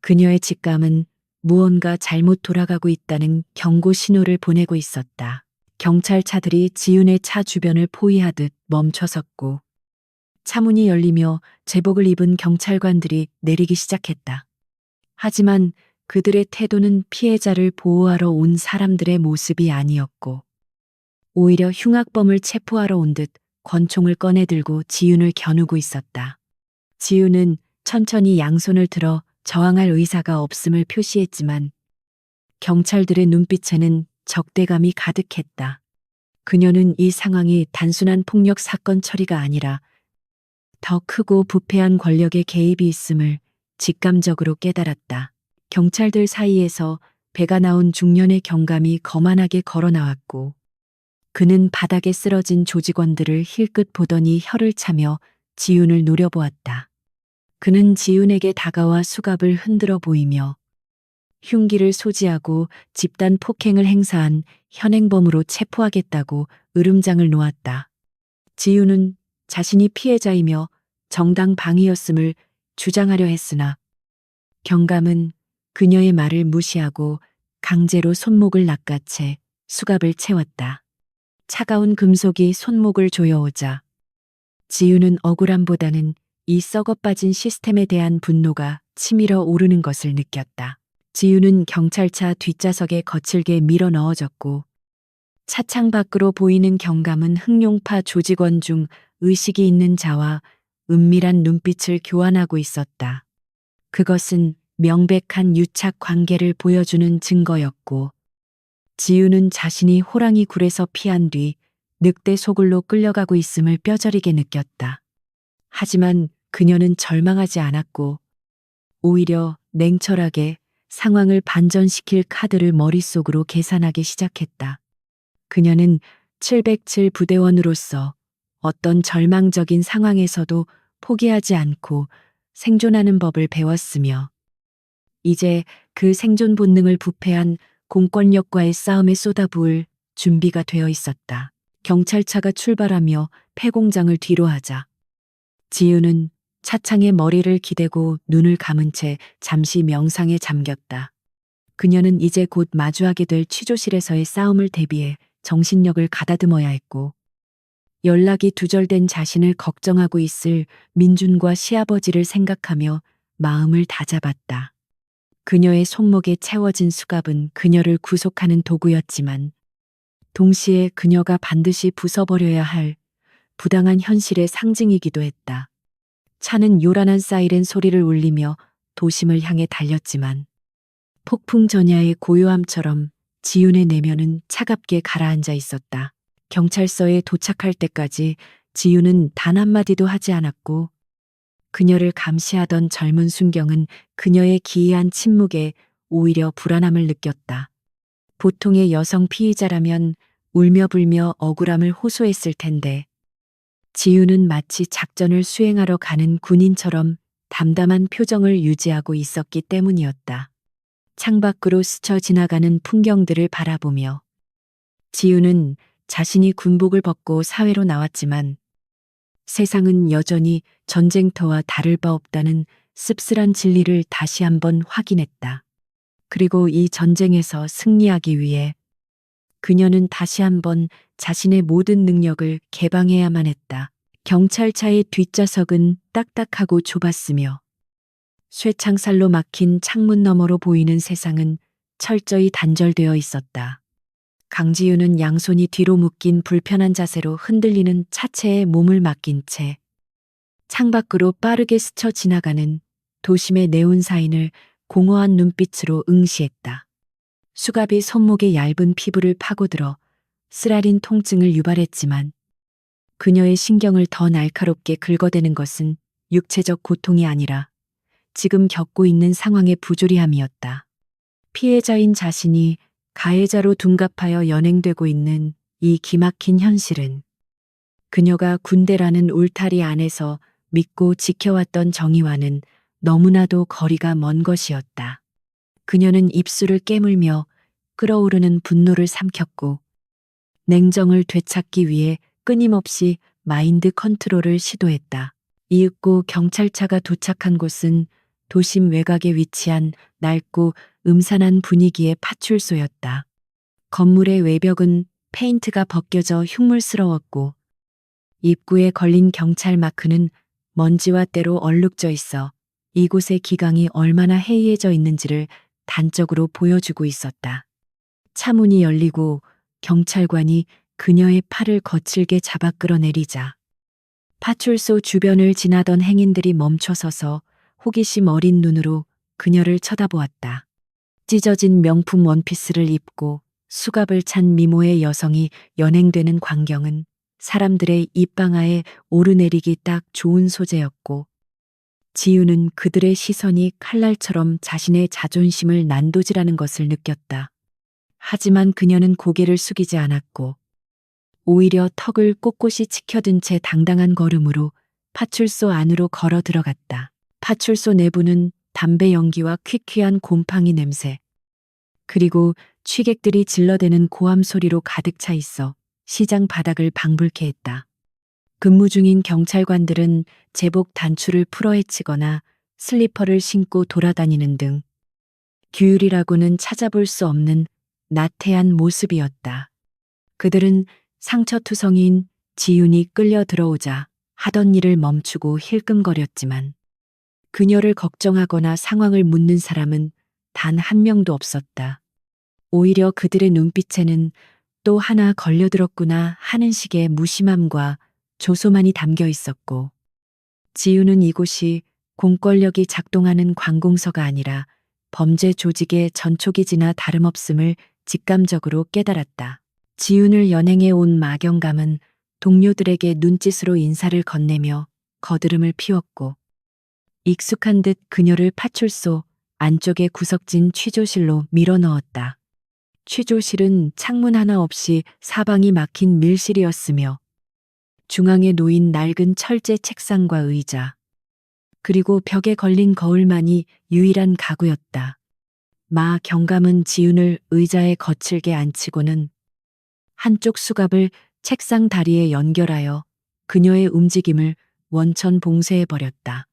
그녀의 직감은 무언가 잘못 돌아가고 있다는 경고 신호를 보내고 있었다. 경찰차들이 지윤의 차 주변을 포위하듯 멈춰섰고 차문이 열리며 제복을 입은 경찰관들이 내리기 시작했다. 하지만 그들의 태도는 피해자를 보호하러 온 사람들의 모습이 아니었고 오히려 흉악범을 체포하러 온 듯 권총을 꺼내들고 지윤을 겨누고 있었다. 지윤은 천천히 양손을 들어 저항할 의사가 없음을 표시했지만 경찰들의 눈빛에는 적대감이 가득했다. 그녀는 이 상황이 단순한 폭력 사건 처리가 아니라 더 크고 부패한 권력의 개입이 있음을 직감적으로 깨달았다. 경찰들 사이에서 배가 나온 중년의 경감이 거만하게 걸어 나왔고 그는 바닥에 쓰러진 조직원들을 힐끗 보더니 혀를 차며 지윤을 노려보았다. 그는 지윤에게 다가와 수갑을 흔들어 보이며 흉기를 소지하고 집단 폭행을 행사한 현행범으로 체포하겠다고 으름장을 놓았다. 지윤은 자신이 피해자이며 정당 방위였음을 주장하려 했으나 경감은 그녀의 말을 무시하고 강제로 손목을 낚아채 수갑을 채웠다. 차가운 금속이 손목을 조여오자 지윤은 억울함보다는 이 썩어빠진 시스템에 대한 분노가 치밀어 오르는 것을 느꼈다. 지윤은 경찰차 뒷좌석에 거칠게 밀어 넣어졌고 차창 밖으로 보이는 경감은 흑룡파 조직원 중 의식이 있는 자와 은밀한 눈빛을 교환하고 있었다. 그것은 명백한 유착 관계를 보여주는 증거였고 지윤은 자신이 호랑이 굴에서 피한 뒤 늑대 소굴로 끌려가고 있음을 뼈저리게 느꼈다. 하지만 그녀는 절망하지 않았고 오히려 냉철하게 상황을 반전시킬 카드를 머릿속으로 계산하기 시작했다. 그녀는 707 부대원으로서 어떤 절망적인 상황에서도 포기하지 않고 생존하는 법을 배웠으며 이제 그 생존 본능을 부패한 공권력과의 싸움에 쏟아부을 준비가 되어 있었다. 경찰차가 출발하며 폐공장을 뒤로하자 지윤은 차창에 머리를 기대고 눈을 감은 채 잠시 명상에 잠겼다. 그녀는 이제 곧 마주하게 될 취조실에서의 싸움을 대비해 정신력을 가다듬어야 했고 연락이 두절된 자신을 걱정하고 있을 민준과 시아버지를 생각하며 마음을 다잡았다. 그녀의 손목에 채워진 수갑은 그녀를 구속하는 도구였지만 동시에 그녀가 반드시 부숴버려야 할 부당한 현실의 상징이기도 했다. 차는 요란한 사이렌 소리를 울리며 도심을 향해 달렸지만 폭풍 전야의 고요함처럼 지윤의 내면은 차갑게 가라앉아 있었다. 경찰서에 도착할 때까지 지윤은 단 한마디도 하지 않았고 그녀를 감시하던 젊은 순경은 그녀의 기이한 침묵에 오히려 불안함을 느꼈다. 보통의 여성 피의자라면 울며 불며 억울함을 호소했을 텐데 지윤은 마치 작전을 수행하러 가는 군인처럼 담담한 표정을 유지하고 있었기 때문이었다. 창밖으로 스쳐 지나가는 풍경들을 바라보며 지윤은 자신이 군복을 벗고 사회로 나왔지만 세상은 여전히 전쟁터와 다를 바 없다는 씁쓸한 진리를 다시 한번 확인했다. 그리고 이 전쟁에서 승리하기 위해 그녀는 다시 한번 자신의 모든 능력을 개방해야만 했다. 경찰차의 뒷좌석은 딱딱하고 좁았으며 쇠창살로 막힌 창문 너머로 보이는 세상은 철저히 단절되어 있었다. 강지윤은 양손이 뒤로 묶인 불편한 자세로 흔들리는 차체에 몸을 맡긴 채 창밖으로 빠르게 스쳐 지나가는 도심의 네온 사인을 공허한 눈빛으로 응시했다. 수갑이 손목의 얇은 피부를 파고들어 쓰라린 통증을 유발했지만 그녀의 신경을 더 날카롭게 긁어대는 것은 육체적 고통이 아니라 지금 겪고 있는 상황의 부조리함이었다. 피해자인 자신이 가해자로 둔갑하여 연행되고 있는 이 기막힌 현실은 그녀가 군대라는 울타리 안에서 믿고 지켜왔던 정의와는 너무나도 거리가 먼 것이었다. 그녀는 입술을 깨물며 끓어오르는 분노를 삼켰고 냉정을 되찾기 위해 끊임없이 마인드 컨트롤을 시도했다. 이윽고 경찰차가 도착한 곳은 도심 외곽에 위치한 낡고 음산한 분위기의 파출소였다. 건물의 외벽은 페인트가 벗겨져 흉물스러웠고 입구에 걸린 경찰 마크는 먼지와 때로 얼룩져 있어 이곳의 기강이 얼마나 해이해져 있는지를 단적으로 보여주고 있었다. 차문이 열리고 경찰관이 그녀의 팔을 거칠게 잡아 끌어내리자 파출소 주변을 지나던 행인들이 멈춰서서 호기심 어린 눈으로 그녀를 쳐다보았다. 찢어진 명품 원피스를 입고 수갑을 찬 미모의 여성이 연행되는 광경은 사람들의 입방아에 오르내리기 딱 좋은 소재였고 지우는 그들의 시선이 칼날처럼 자신의 자존심을 난도질하는 것을 느꼈다. 하지만 그녀는 고개를 숙이지 않았고 오히려 턱을 꼿꼿이 치켜든 채 당당한 걸음으로 파출소 안으로 걸어 들어갔다. 파출소 내부는 담배 연기와 퀴퀴한 곰팡이 냄새, 그리고 취객들이 질러대는 고함 소리로 가득 차 있어 시장 바닥을 방불케 했다. 근무 중인 경찰관들은 제복 단추를 풀어헤치거나 슬리퍼를 신고 돌아다니는 등 규율이라고는 찾아볼 수 없는 나태한 모습이었다. 그들은 상처투성이인 지윤이 끌려 들어오자 하던 일을 멈추고 힐끔거렸지만 그녀를 걱정하거나 상황을 묻는 사람은 단 한 명도 없었다. 오히려 그들의 눈빛에는 또 하나 걸려들었구나 하는 식의 무심함과 조소만이 담겨 있었고 지윤은 이곳이 공권력이 작동하는 관공서가 아니라 범죄 조직의 전초기지나 다름없음을 직감적으로 깨달았다. 지윤을 연행해 온 마경감은 동료들에게 눈짓으로 인사를 건네며 거드름을 피웠고 익숙한 듯 그녀를 파출소 안쪽의 구석진 취조실로 밀어넣었다. 취조실은 창문 하나 없이 사방이 막힌 밀실이었으며 중앙에 놓인 낡은 철제 책상과 의자, 그리고 벽에 걸린 거울만이 유일한 가구였다. 마 경감은 지윤을 의자에 거칠게 앉히고는 한쪽 수갑을 책상 다리에 연결하여 그녀의 움직임을 원천 봉쇄해버렸다.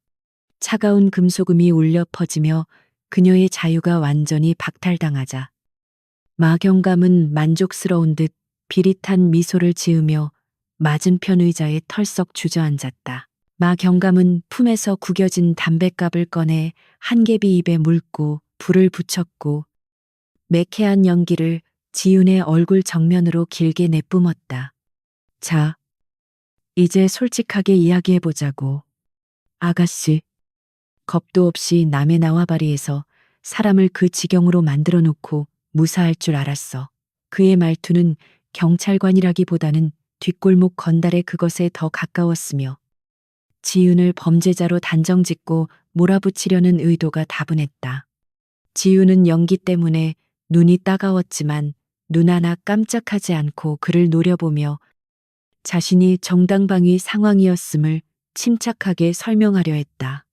차가운 금소금이 울려 퍼지며 그녀의 자유가 완전히 박탈당하자 마경감은 만족스러운 듯 비릿한 미소를 지으며 맞은편 의자에 털썩 주저앉았다. 마경감은 품에서 구겨진 담뱃갑을 꺼내 한개비 입에 물고 불을 붙였고 매캐한 연기를 지윤의 얼굴 정면으로 길게 내뿜었다. 자, 이제 솔직하게 이야기해보자고. 아가씨. 겁도 없이 남의縄바리에서 사람을 그 지경으로 만들어 놓고 무사할 줄 알았어. 그의 말투는 경찰관이라기보다는 뒷골목 건달의 그것에 더 가까웠으며 지윤을 범죄자로 단정짓고 몰아붙이려는 의도가 다분했다. 지윤은 연기 때문에 눈이 따가웠지만 눈 하나 깜짝하지 않고 그를 노려보며 자신이 정당방위 상황이었음을 침착하게 설명하려 했다.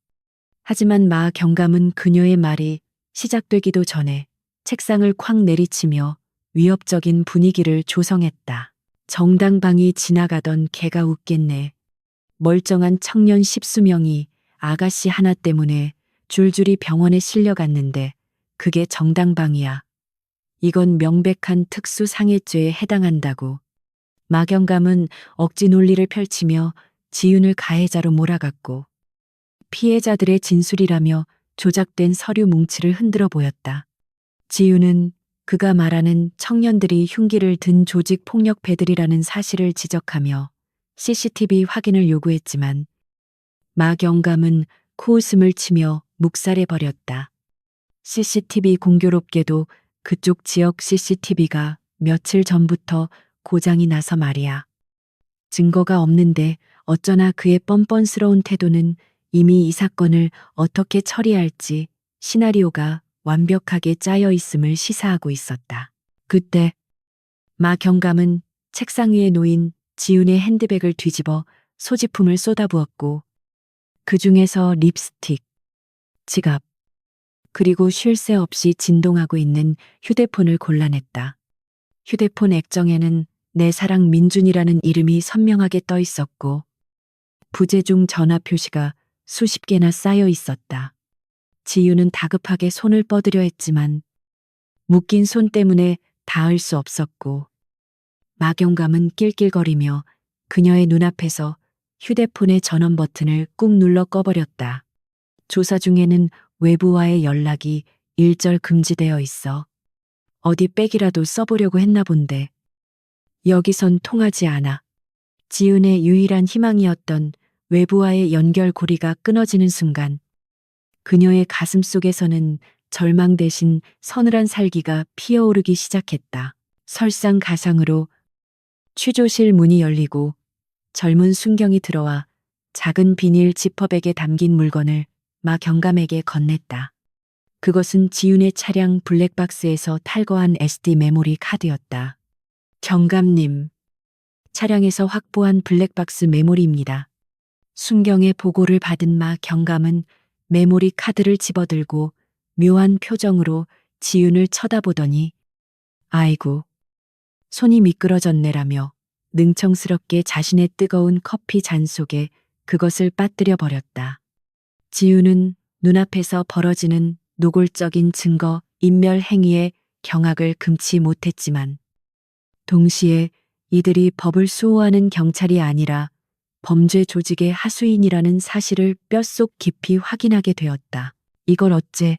하지만 마 경감은 그녀의 말이 시작되기도 전에 책상을 콱 내리치며 위협적인 분위기를 조성했다. 정당방위 지나가던 개가 웃겠네. 멀쩡한 청년 10수명이 아가씨 하나 때문에 줄줄이 병원에 실려갔는데 그게 정당방위야. 이건 명백한 특수상해죄에 해당한다고. 마경감은 억지 논리를 펼치며 지윤을 가해자로 몰아갔고 피해자들의 진술이라며 조작된 서류 뭉치를 흔들어 보였다. 지우는 그가 말하는 청년들이 흉기를 든 조직 폭력배들이라는 사실을 지적하며 CCTV 확인을 요구했지만 마 경감은 코웃음을 치며 묵살해 버렸다. CCTV 공교롭게도 그쪽 지역 CCTV가 며칠 전부터 고장이 나서 말이야. 증거가 없는데 어쩌나 그의 뻔뻔스러운 태도는 이미 이 사건을 어떻게 처리할지 시나리오가 완벽하게 짜여 있음을 시사하고 있었다. 그때 마 경감은 책상 위에 놓인 지훈의 핸드백을 뒤집어 소지품을 쏟아부었고 그 중에서 립스틱, 지갑, 그리고 쉴 새 없이 진동하고 있는 휴대폰을 골라냈다. 휴대폰 액정에는 내 사랑 민준이라는 이름이 선명하게 떠 있었고 부재중 전화 표시가 수십 개나 쌓여 있었다. 지유는 다급하게 손을 뻗으려 했지만 묶인 손 때문에 닿을 수 없었고 마경감은 낄낄거리며 그녀의 눈앞에서 휴대폰의 전원 버튼을 꾹 눌러 꺼버렸다. 조사 중에는 외부와의 연락이 일절 금지되어 있어 어디 백이라도 써보려고 했나 본데 여기선 통하지 않아. 지은의 유일한 희망이었던 외부와의 연결고리가 끊어지는 순간 그녀의 가슴 속에서는 절망 대신 서늘한 살기가 피어오르기 시작했다. 설상가상으로 취조실 문이 열리고 젊은 순경이 들어와 작은 비닐 지퍼백에 담긴 물건을 마 경감에게 건넸다. 그것은 지윤의 차량 블랙박스에서 탈거한 SD 메모리 카드였다. 경감님, 차량에서 확보한 블랙박스 메모리입니다. 순경의 보고를 받은 마 경감은 메모리 카드를 집어들고 묘한 표정으로 지윤을 쳐다보더니 아이고, 손이 미끄러졌네라며 능청스럽게 자신의 뜨거운 커피 잔 속에 그것을 빠뜨려 버렸다. 지윤은 눈앞에서 벌어지는 노골적인 증거 인멸 행위에 경악을 금치 못했지만 동시에 이들이 법을 수호하는 경찰이 아니라 범죄 조직의 하수인이라는 사실을 뼛속 깊이 확인하게 되었다. 이걸 어째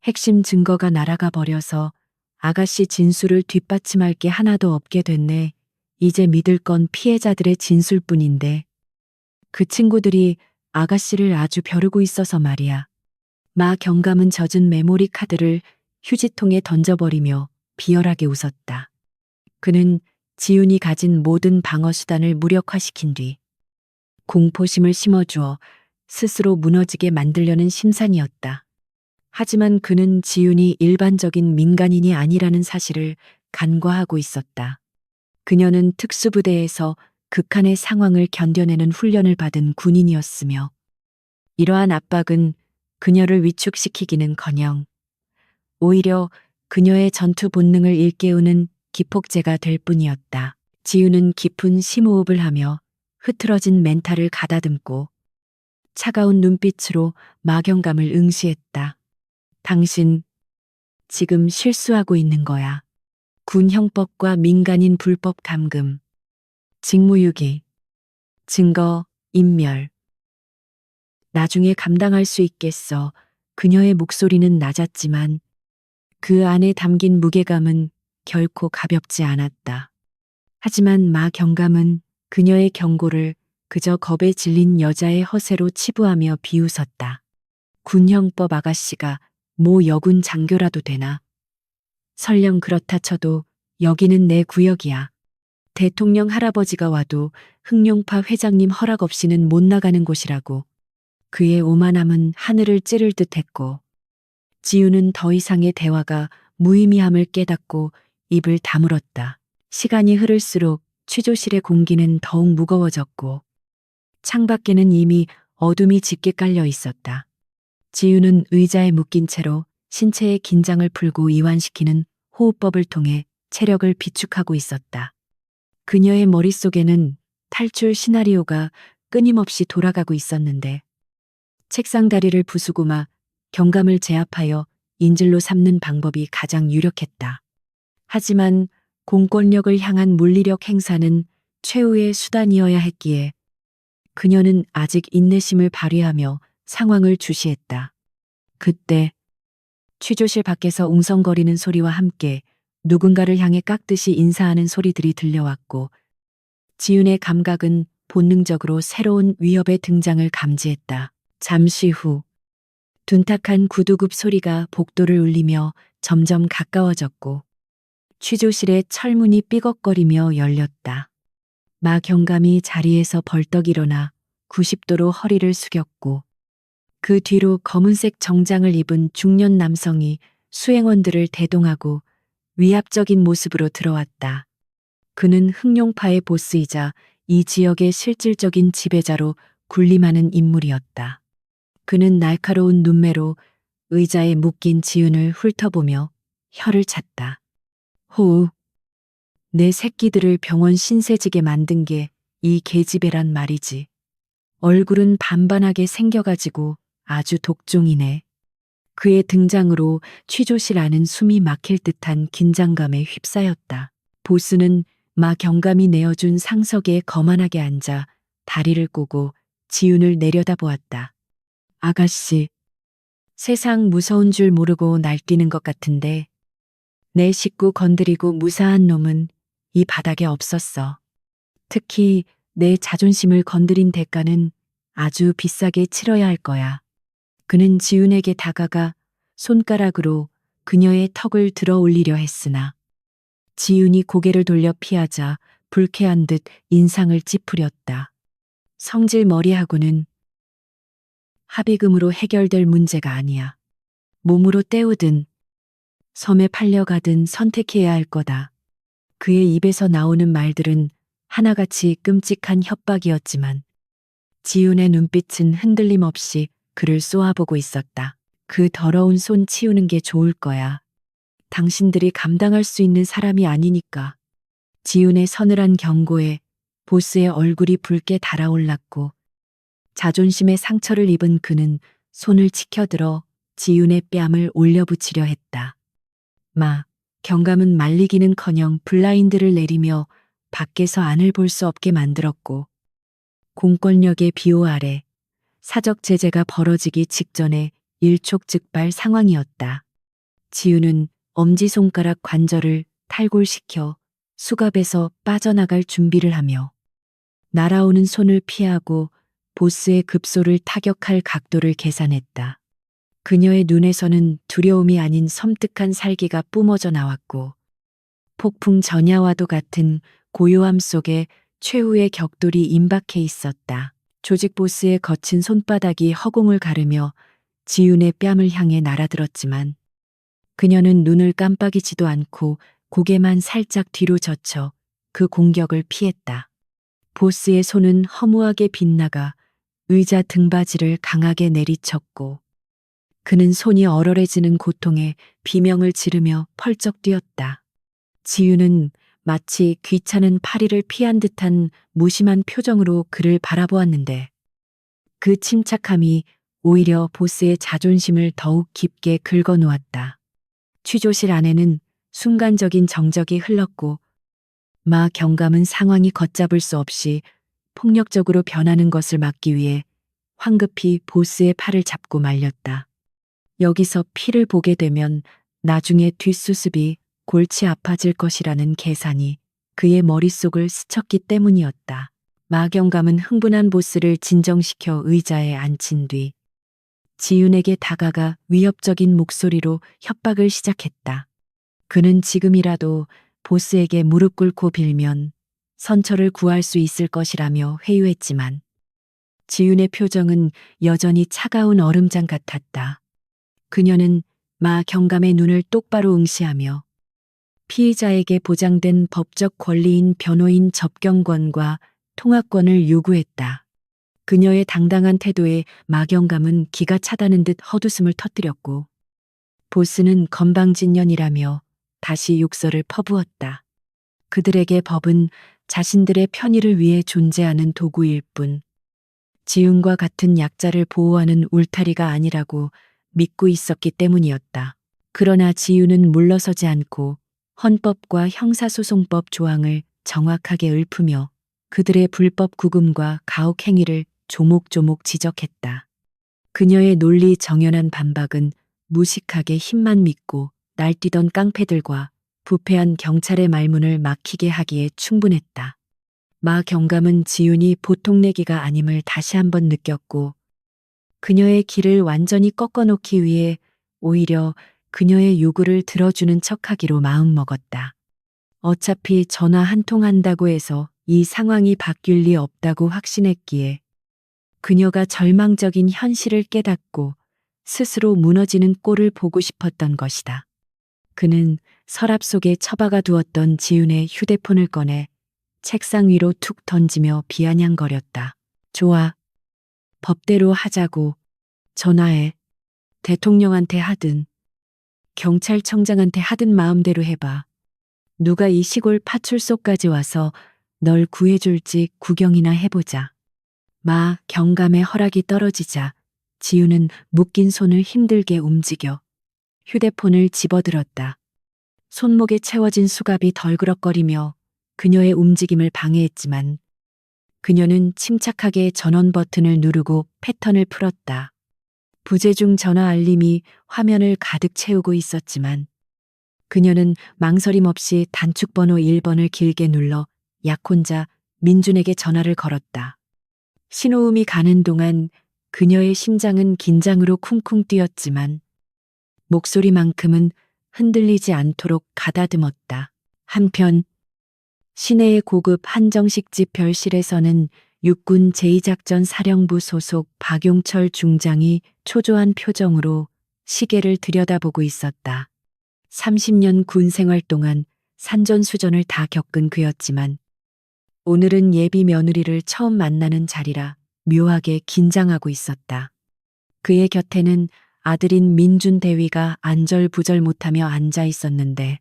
핵심 증거가 날아가 버려서 아가씨 진술을 뒷받침할 게 하나도 없게 됐네. 이제 믿을 건 피해자들의 진술뿐인데 그 친구들이 아가씨를 아주 벼르고 있어서 말이야. 마 경감은 젖은 메모리 카드를 휴지통에 던져버리며 비열하게 웃었다. 그는 지훈이 가진 모든 방어수단을 무력화시킨 뒤 공포심을 심어주어 스스로 무너지게 만들려는 심산이었다. 하지만 그는 지훈이 일반적인 민간인이 아니라는 사실을 간과하고 있었다. 그녀는 특수부대에서 극한의 상황을 견뎌내는 훈련을 받은 군인이었으며 이러한 압박은 그녀를 위축시키기는커녕 오히려 그녀의 전투 본능을 일깨우는 기폭제가 될 뿐이었다. 지우는 깊은 심호흡을 하며 흐트러진 멘탈을 가다듬고 차가운 눈빛으로 마경감을 응시했다. 당신 지금 실수하고 있는 거야. 군형법과 민간인 불법 감금, 직무유기, 증거 인멸. 나중에 감당할 수 있겠어. 그녀의 목소리는 낮았지만 그 안에 담긴 무게감은 결코 가볍지 않았다. 하지만 마 경감은 그녀의 경고를 그저 겁에 질린 여자의 허세로 치부하며 비웃었다. 군형법 아가씨가 모 여군 장교라도 되나? 설령 그렇다 쳐도 여기는 내 구역이야. 대통령 할아버지가 와도 흑룡파 회장님 허락 없이는 못 나가는 곳이라고. 그의 오만함은 하늘을 찌를 듯했고 지우는 더 이상의 대화가 무의미함을 깨닫고 입을 다물었다. 시간이 흐를수록 취조실의 공기는 더욱 무거워졌고 창밖에는 이미 어둠이 짙게 깔려 있었다. 지우는 의자에 묶인 채로 신체의 긴장을 풀고 이완시키는 호흡법을 통해 체력을 비축하고 있었다. 그녀의 머릿속에는 탈출 시나리오가 끊임없이 돌아가고 있었는데 책상 다리를 부수고 마 경감을 제압하여 인질로 삼는 방법이 가장 유력했다. 하지만 공권력을 향한 물리력 행사는 최후의 수단이어야 했기에 그녀는 아직 인내심을 발휘하며 상황을 주시했다. 그때 취조실 밖에서 웅성거리는 소리와 함께 누군가를 향해 깍듯이 인사하는 소리들이 들려왔고 지윤의 감각은 본능적으로 새로운 위협의 등장을 감지했다. 잠시 후 둔탁한 구두굽 소리가 복도를 울리며 점점 가까워졌고 취조실의 철문이 삐걱거리며 열렸다. 마 경감이 자리에서 벌떡 일어나 90도로 허리를 숙였고 그 뒤로 검은색 정장을 입은 중년 남성이 수행원들을 대동하고 위압적인 모습으로 들어왔다. 그는 흑룡파의 보스이자 이 지역의 실질적인 지배자로 군림하는 인물이었다. 그는 날카로운 눈매로 의자에 묶인 지은을 훑어보며 혀를 찼다. 호우, 내 새끼들을 병원 신세지게 만든 게 이 계집애란 말이지. 얼굴은 반반하게 생겨가지고 아주 독종이네. 그의 등장으로 취조실 안은 숨이 막힐 듯한 긴장감에 휩싸였다. 보스는 마 경감이 내어준 상석에 거만하게 앉아 다리를 꼬고 지윤을 내려다보았다. 아가씨, 세상 무서운 줄 모르고 날뛰는 것 같은데 내 식구 건드리고 무사한 놈은 이 바닥에 없었어. 특히 내 자존심을 건드린 대가는 아주 비싸게 치러야 할 거야. 그는 지윤에게 다가가 손가락으로 그녀의 턱을 들어 올리려 했으나 지윤이 고개를 돌려 피하자 불쾌한 듯 인상을 찌푸렸다. 성질 머리하고는 합의금으로 해결될 문제가 아니야. 몸으로 때우든 섬에 팔려가든 선택해야 할 거다. 그의 입에서 나오는 말들은 하나같이 끔찍한 협박이었지만 지윤의 눈빛은 흔들림 없이 그를 쏘아보고 있었다. 그 더러운 손 치우는 게 좋을 거야. 당신들이 감당할 수 있는 사람이 아니니까. 지윤의 서늘한 경고에 보스의 얼굴이 붉게 달아올랐고 자존심의 상처를 입은 그는 손을 치켜들어 지윤의 뺨을 올려붙이려 했다. 마, 경감은 말리기는커녕 블라인드를 내리며 밖에서 안을 볼 수 없게 만들었고 공권력의 비호 아래 사적 제재가 벌어지기 직전에 일촉즉발 상황이었다. 지윤은 엄지손가락 관절을 탈골시켜 수갑에서 빠져나갈 준비를 하며 날아오는 손을 피하고 보스의 급소를 타격할 각도를 계산했다. 그녀의 눈에서는 두려움이 아닌 섬뜩한 살기가 뿜어져 나왔고 폭풍 전야와도 같은 고요함 속에 최후의 격돌이 임박해 있었다. 조직 보스의 거친 손바닥이 허공을 가르며 지윤의 뺨을 향해 날아들었지만 그녀는 눈을 깜빡이지도 않고 고개만 살짝 뒤로 젖혀 그 공격을 피했다. 보스의 손은 허무하게 빗나가 의자 등받이를 강하게 내리쳤고 그는 손이 얼얼해지는 고통에 비명을 지르며 펄쩍 뛰었다. 지윤은 마치 귀찮은 파리를 피한 듯한 무심한 표정으로 그를 바라보았는데 그 침착함이 오히려 보스의 자존심을 더욱 깊게 긁어놓았다. 취조실 안에는 순간적인 정적이 흘렀고 마 경감은 상황이 걷잡을 수 없이 폭력적으로 변하는 것을 막기 위해 황급히 보스의 팔을 잡고 말렸다. 여기서 피를 보게 되면 나중에 뒷수습이 골치 아파질 것이라는 계산이 그의 머릿속을 스쳤기 때문이었다. 마경감은 흥분한 보스를 진정시켜 의자에 앉힌 뒤 지윤에게 다가가 위협적인 목소리로 협박을 시작했다. 그는 지금이라도 보스에게 무릎 꿇고 빌면 선처를 구할 수 있을 것이라며 회유했지만 지윤의 표정은 여전히 차가운 얼음장 같았다. 그녀는 마 경감의 눈을 똑바로 응시하며 피의자에게 보장된 법적 권리인 변호인 접견권과 통화권을 요구했다. 그녀의 당당한 태도에 마 경감은 기가 차다는 듯 헛웃음을 터뜨렸고 보스는 건방진년이라며 다시 욕설을 퍼부었다. 그들에게 법은 자신들의 편의를 위해 존재하는 도구일 뿐 지윤과 같은 약자를 보호하는 울타리가 아니라고 믿고 있었기 때문이었다. 그러나 지윤은 물러서지 않고 헌법과 형사소송법 조항을 정확하게 읊으며 그들의 불법 구금과 가혹 행위를 조목조목 지적했다. 그녀의 논리 정연한 반박은 무식하게 힘만 믿고 날뛰던 깡패들과 부패한 경찰의 말문을 막히게 하기에 충분했다. 마 경감은 지윤이 보통 내기가 아님을 다시 한번 느꼈고 그녀의 길을 완전히 꺾어놓기 위해 오히려 그녀의 요구를 들어주는 척하기로 마음먹었다. 어차피 전화 한 통 한다고 해서 이 상황이 바뀔 리 없다고 확신했기에 그녀가 절망적인 현실을 깨닫고 스스로 무너지는 꼴을 보고 싶었던 것이다. 그는 서랍 속에 처박아 두었던 지윤의 휴대폰을 꺼내 책상 위로 툭 던지며 비아냥거렸다. 좋아. 법대로 하자고. 전화해. 대통령한테 하든 경찰청장한테 하든 마음대로 해봐. 누가 이 시골 파출소까지 와서 널 구해줄지 구경이나 해보자. 마 경감의 허락이 떨어지자 지우는 묶인 손을 힘들게 움직여 휴대폰을 집어들었다. 손목에 채워진 수갑이 덜그럭거리며 그녀의 움직임을 방해했지만 그녀는 침착하게 전원 버튼을 누르고 패턴을 풀었다. 부재중 전화 알림이 화면을 가득 채우고 있었지만 그녀는 망설임 없이 단축번호 1번을 길게 눌러 약혼자 민준에게 전화를 걸었다. 신호음이 가는 동안 그녀의 심장은 긴장으로 쿵쿵 뛰었지만 목소리만큼은 흔들리지 않도록 가다듬었다. 한편 시내의 고급 한정식집 별실에서는 육군 제2작전 사령부 소속 박용철 중장이 초조한 표정으로 시계를 들여다보고 있었다. 30년 군 생활 동안 산전수전을 다 겪은 그였지만 오늘은 예비 며느리를 처음 만나는 자리라 묘하게 긴장하고 있었다. 그의 곁에는 아들인 민준 대위가 안절부절 못하며 앉아 있었는데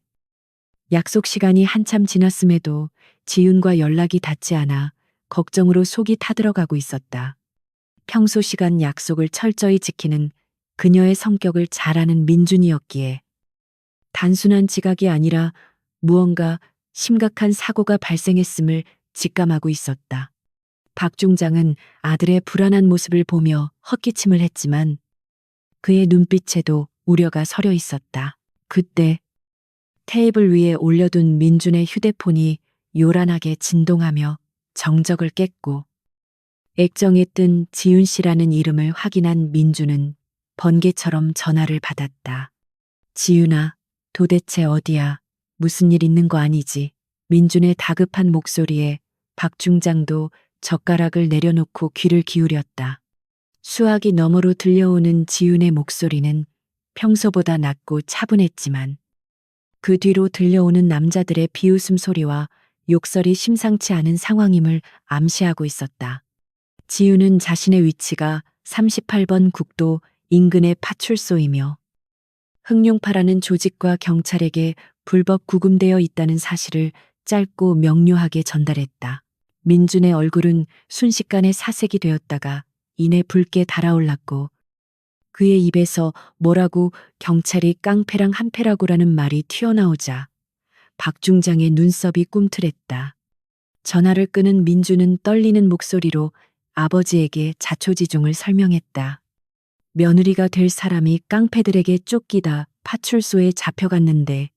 약속 시간이 한참 지났음에도 지윤과 연락이 닿지 않아 걱정으로 속이 타들어가고 있었다. 평소 시간 약속을 철저히 지키는 그녀의 성격을 잘 아는 민준이었기에 단순한 지각이 아니라 무언가 심각한 사고가 발생했음을 직감하고 있었다. 박 중장은 아들의 불안한 모습을 보며 헛기침을 했지만 그의 눈빛에도 우려가 서려 있었다. 그때 테이블 위에 올려둔 민준의 휴대폰이 요란하게 진동하며 정적을 깼고 액정에 뜬 지윤 씨라는 이름을 확인한 민준은 번개처럼 전화를 받았다. 지윤아, 도대체 어디야? 무슨 일 있는 거 아니지? 민준의 다급한 목소리에 박 중장도 젓가락을 내려놓고 귀를 기울였다. 수화기 너머로 들려오는 지윤의 목소리는 평소보다 낮고 차분했지만 그 뒤로 들려오는 남자들의 비웃음 소리와 욕설이 심상치 않은 상황임을 암시하고 있었다. 지윤은 자신의 위치가 38번 국도 인근의 파출소이며 흑룡파라는 조직과 경찰에게 불법 구금되어 있다는 사실을 짧고 명료하게 전달했다. 민준의 얼굴은 순식간에 사색이 되었다가 이내 붉게 달아올랐고 그의 입에서 뭐라고 경찰이 깡패랑 한패라고라는 말이 튀어나오자 박 중장의 눈썹이 꿈틀했다. 전화를 끄는 민준은 떨리는 목소리로 아버지에게 자초지종을 설명했다. 며느리가 될 사람이 깡패들에게 쫓기다 파출소에 잡혀갔는데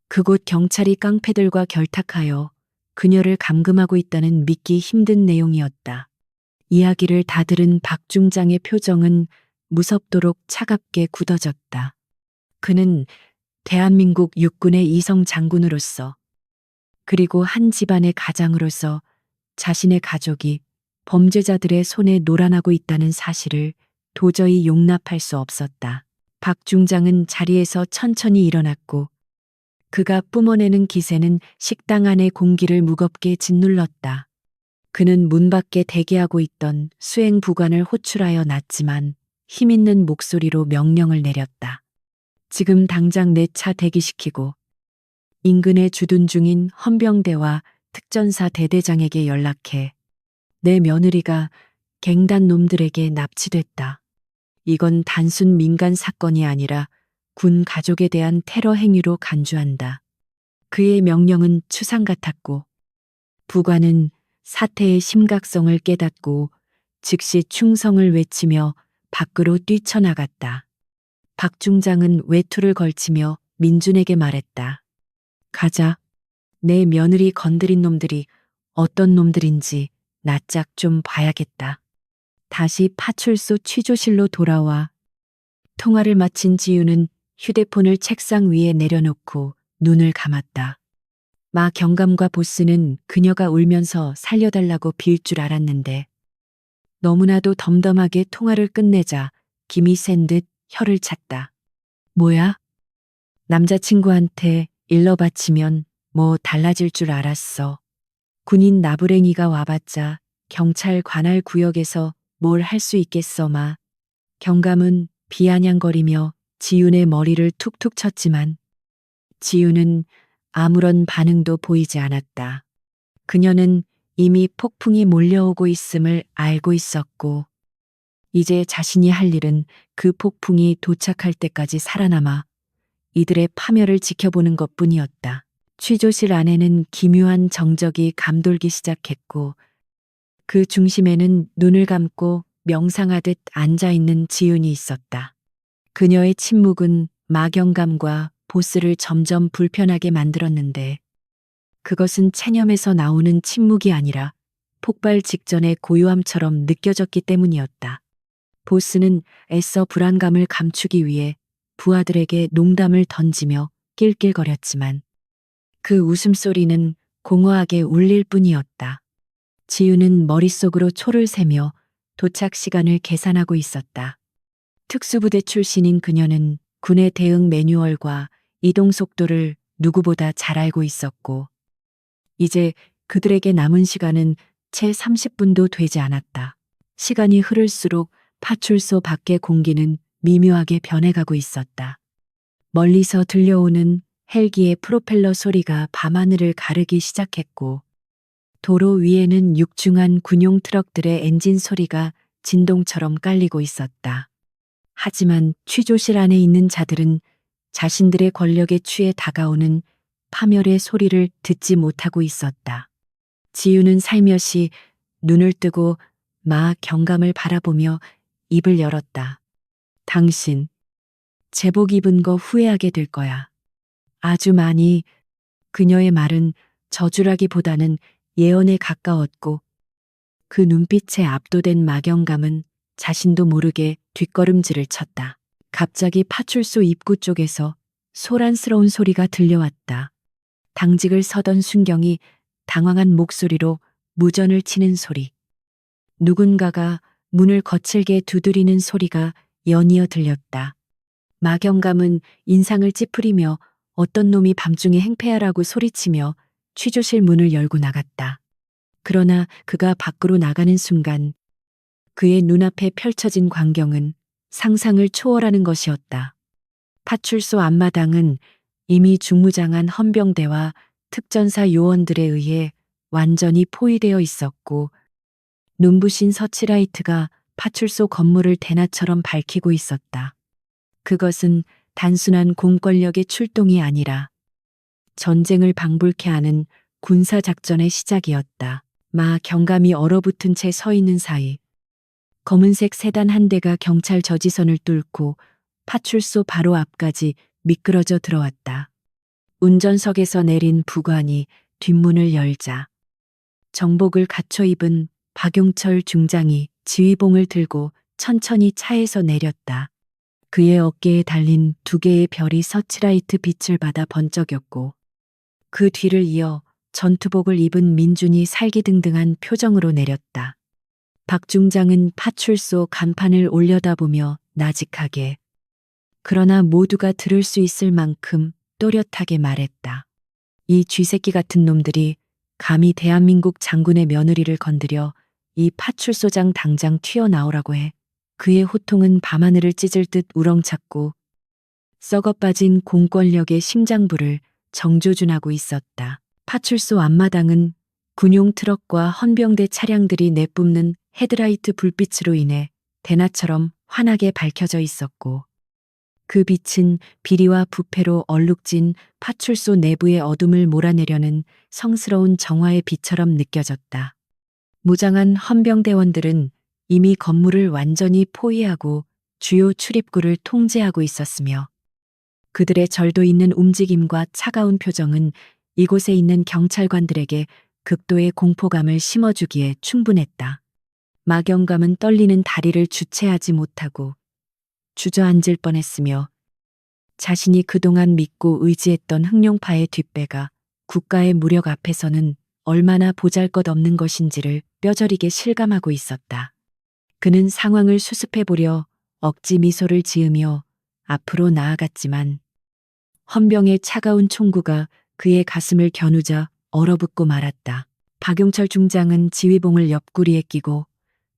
그곳 경찰이 깡패들과 결탁하여 그녀를 감금하고 있다는 믿기 힘든 내용이었다. 이야기를 다 들은 박 중장의 표정은 무섭도록 차갑게 굳어졌다. 그는 대한민국 육군의 이성 장군으로서 그리고 한 집안의 가장으로서 자신의 가족이 범죄자들의 손에 노란하고 있다는 사실을 도저히 용납할 수 없었다. 박 중장은 자리에서 천천히 일어났고 그가 뿜어내는 기세는 식당 안의 공기를 무겁게 짓눌렀다. 그는 문 밖에 대기하고 있던 수행부관을 호출하여 놨지만 힘있는 목소리로 명령을 내렸다. 지금 당장 내 차 대기시키고 인근에 주둔 중인 헌병대와 특전사 대대장에게 연락해. 내 며느리가 갱단 놈들에게 납치됐다. 이건 단순 민간 사건이 아니라 군 가족에 대한 테러 행위로 간주한다. 그의 명령은 추상 같았고 부관은 사태의 심각성을 깨닫고 즉시 충성을 외치며 밖으로 뛰쳐나갔다. 박 중장은 외투를 걸치며 민준에게 말했다. 가자. 내 며느리 건드린 놈들이 어떤 놈들인지 낯짝 좀 봐야겠다. 다시 파출소 취조실로 돌아와 통화를 마친 지우는 휴대폰을 책상 위에 내려놓고 눈을 감았다. 마 경감과 보스는 그녀가 울면서 살려달라고 빌 줄 알았는데 너무나도 덤덤하게 통화를 끝내자 김이 센 듯 혀를 찼다. 뭐야? 남자친구한테 일러 바치면 뭐 달라질 줄 알았어. 군인 나부랭이가 와봤자 경찰 관할 구역에서 뭘 할 수 있겠어 마. 경감은 비아냥거리며 지윤의 머리를 툭툭 쳤지만 지윤은 아무런 반응도 보이지 않았다. 그녀는 이미 폭풍이 몰려오고 있음을 알고 있었고 이제 자신이 할 일은 그 폭풍이 도착할 때까지 살아남아 이들의 파멸을 지켜보는 것뿐이었다. 취조실 안에는 기묘한 정적이 감돌기 시작했고 그 중심에는 눈을 감고 명상하듯 앉아있는 지윤이 있었다. 그녀의 침묵은 마경감과 보스를 점점 불편하게 만들었는데 그것은 체념에서 나오는 침묵이 아니라 폭발 직전의 고요함처럼 느껴졌기 때문이었다. 보스는 애써 불안감을 감추기 위해 부하들에게 농담을 던지며 낄낄거렸지만 그 웃음소리는 공허하게 울릴 뿐이었다. 지우는 머릿속으로 초를 세며 도착 시간을 계산하고 있었다. 특수부대 출신인 그녀는 군의 대응 매뉴얼과 이동 속도를 누구보다 잘 알고 있었고 이제 그들에게 남은 시간은 채 30분도 되지 않았다. 시간이 흐를수록 파출소 밖의 공기는 미묘하게 변해가고 있었다. 멀리서 들려오는 헬기의 프로펠러 소리가 밤하늘을 가르기 시작했고 도로 위에는 육중한 군용 트럭들의 엔진 소리가 진동처럼 깔리고 있었다. 하지만 취조실 안에 있는 자들은 자신들의 권력에 취해 다가오는 파멸의 소리를 듣지 못하고 있었다. 지우는 살며시 눈을 뜨고 마 경감을 바라보며 입을 열었다. 당신, 제복 입은 거 후회하게 될 거야. 아주 많이. 그녀의 말은 저주라기보다는 예언에 가까웠고 그 눈빛에 압도된 마경감은 자신도 모르게 뒷걸음질을 쳤다. 갑자기 파출소 입구 쪽에서 소란스러운 소리가 들려왔다. 당직을 서던 순경이 당황한 목소리로 무전을 치는 소리. 누군가가 문을 거칠게 두드리는 소리가 연이어 들렸다. 마경감은 인상을 찌푸리며 어떤 놈이 밤중에 행패하라고 소리치며 취조실 문을 열고 나갔다. 그러나 그가 밖으로 나가는 순간 그의 눈앞에 펼쳐진 광경은 상상을 초월하는 것이었다. 파출소 앞마당은 이미 중무장한 헌병대와 특전사 요원들에 의해 완전히 포위되어 있었고 눈부신 서치라이트가 파출소 건물을 대낮처럼 밝히고 있었다. 그것은 단순한 공권력의 출동이 아니라 전쟁을 방불케 하는 군사작전의 시작이었다. 마 경감이 얼어붙은 채 서 있는 사이 검은색 세단 한 대가 경찰 저지선을 뚫고 파출소 바로 앞까지 미끄러져 들어왔다. 운전석에서 내린 부관이 뒷문을 열자 정복을 갖춰 입은 박용철 중장이 지휘봉을 들고 천천히 차에서 내렸다. 그의 어깨에 달린 두 개의 별이 서치라이트 빛을 받아 번쩍였고 그 뒤를 이어 전투복을 입은 민준이 살기등등한 표정으로 내렸다. 박 중장은 파출소 간판을 올려다보며 나직하게 그러나 모두가 들을 수 있을 만큼 또렷하게 말했다. 이 쥐새끼 같은 놈들이 감히 대한민국 장군의 며느리를 건드려 이 파출소장 당장 튀어나오라고 해. 그의 호통은 밤하늘을 찢을 듯 우렁찼고 썩어 빠진 공권력의 심장부를 정조준하고 있었다. 파출소 앞마당은 군용 트럭과 헌병대 차량들이 내뿜는 헤드라이트 불빛으로 인해 대낮처럼 환하게 밝혀져 있었고 그 빛은 비리와 부패로 얼룩진 파출소 내부의 어둠을 몰아내려는 성스러운 정화의 빛처럼 느껴졌다. 무장한 헌병대원들은 이미 건물을 완전히 포위하고 주요 출입구를 통제하고 있었으며 그들의 절도 있는 움직임과 차가운 표정은 이곳에 있는 경찰관들에게 극도의 공포감을 심어주기에 충분했다. 막영감은 떨리는 다리를 주체하지 못하고 주저앉을 뻔했으며 자신이 그동안 믿고 의지했던 흑룡파의 뒷배가 국가의 무력 앞에서는 얼마나 보잘것없는 것인지를 뼈저리게 실감하고 있었다. 그는 상황을 수습해보려 억지 미소를 지으며 앞으로 나아갔지만 헌병의 차가운 총구가 그의 가슴을 겨누자 얼어붙고 말았다. 박용철 중장은 지휘봉을 옆구리에 끼고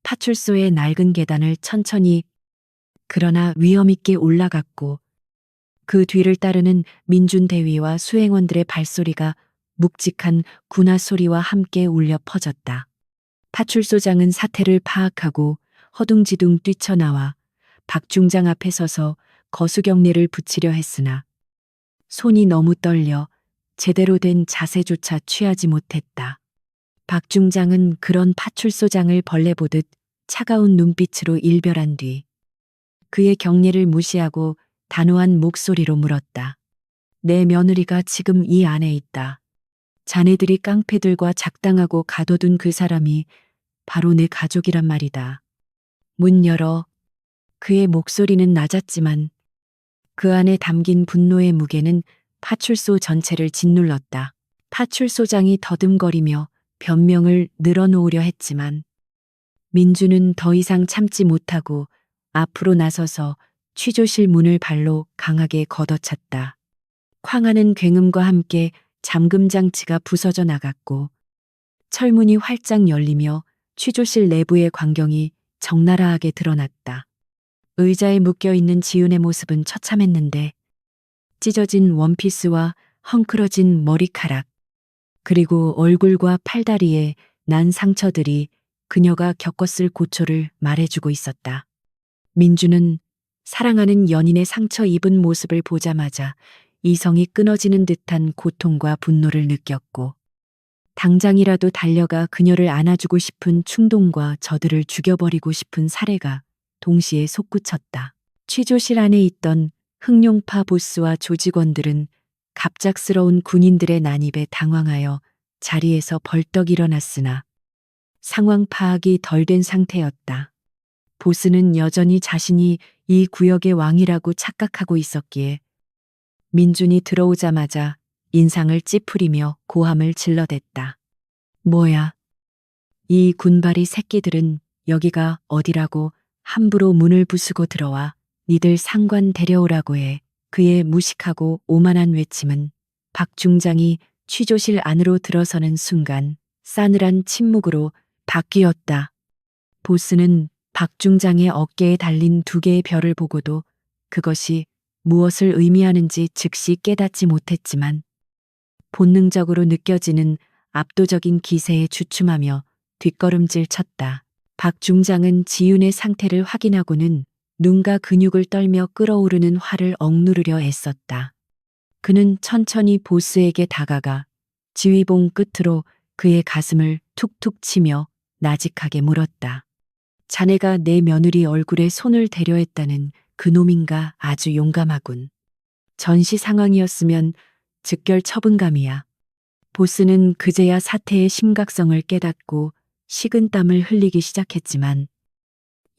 파출소의 낡은 계단을 천천히 그러나 위험있게 올라갔고 그 뒤를 따르는 민준 대위와 수행원들의 발소리가 묵직한 군화 소리와 함께 울려 퍼졌다. 파출소장은 사태를 파악하고 허둥지둥 뛰쳐나와 박 중장 앞에 서서 거수경례를 붙이려 했으나 손이 너무 떨려 제대로 된 자세조차 취하지 못했다. 박 중장은 그런 파출소장을 벌레 보듯 차가운 눈빛으로 일별한 뒤 그의 경례를 무시하고 단호한 목소리로 물었다. 내 며느리가 지금 이 안에 있다. 자네들이 깡패들과 작당하고 가둬둔 그 사람이 바로 내 가족이란 말이다. 문 열어. 그의 목소리는 낮았지만 그 안에 담긴 분노의 무게는 파출소 전체를 짓눌렀다. 파출소장이 더듬거리며 변명을 늘어놓으려 했지만 민주는 더 이상 참지 못하고 앞으로 나서서 취조실 문을 발로 강하게 걷어찼다. 쾅하는 굉음과 함께 잠금 장치가 부서져 나갔고 철문이 활짝 열리며 취조실 내부의 광경이 적나라하게 드러났다. 의자에 묶여있는 지윤의 모습은 처참했는데 찢어진 원피스와 헝클어진 머리카락 그리고 얼굴과 팔다리에 난 상처들이 그녀가 겪었을 고초를 말해주고 있었다. 민주는 사랑하는 연인의 상처 입은 모습을 보자마자 이성이 끊어지는 듯한 고통과 분노를 느꼈고 당장이라도 달려가 그녀를 안아주고 싶은 충동과 저들을 죽여버리고 싶은 사레가 동시에 솟구쳤다. 취조실 안에 있던 흑룡파 보스와 조직원들은 갑작스러운 군인들의 난입에 당황하여 자리에서 벌떡 일어났으나 상황 파악이 덜 된 상태였다. 보스는 여전히 자신이 이 구역의 왕이라고 착각하고 있었기에 민준이 들어오자마자 인상을 찌푸리며 고함을 질러댔다. 뭐야? 이 군발이 새끼들은 여기가 어디라고 함부로 문을 부수고 들어와 니들 상관 데려오라고 해. 그의 무식하고 오만한 외침은 박 중장이 취조실 안으로 들어서는 순간 싸늘한 침묵으로 바뀌었다. 보스는 박 중장의 어깨에 달린 두 개의 별을 보고도 그것이 무엇을 의미하는지 즉시 깨닫지 못했지만 본능적으로 느껴지는 압도적인 기세에 주춤하며 뒷걸음질 쳤다. 박 중장은 지윤의 상태를 확인하고는 눈과 근육을 떨며 끓어오르는 화를 억누르려 애썼다. 그는 천천히 보스에게 다가가 지휘봉 끝으로 그의 가슴을 툭툭 치며 나직하게 물었다. 자네가 내 며느리 얼굴에 손을 대려 했다는 그놈인가 아주 용감하군. 전시 상황이었으면 즉결 처분감이야. 보스는 그제야 사태의 심각성을 깨닫고 식은땀을 흘리기 시작했지만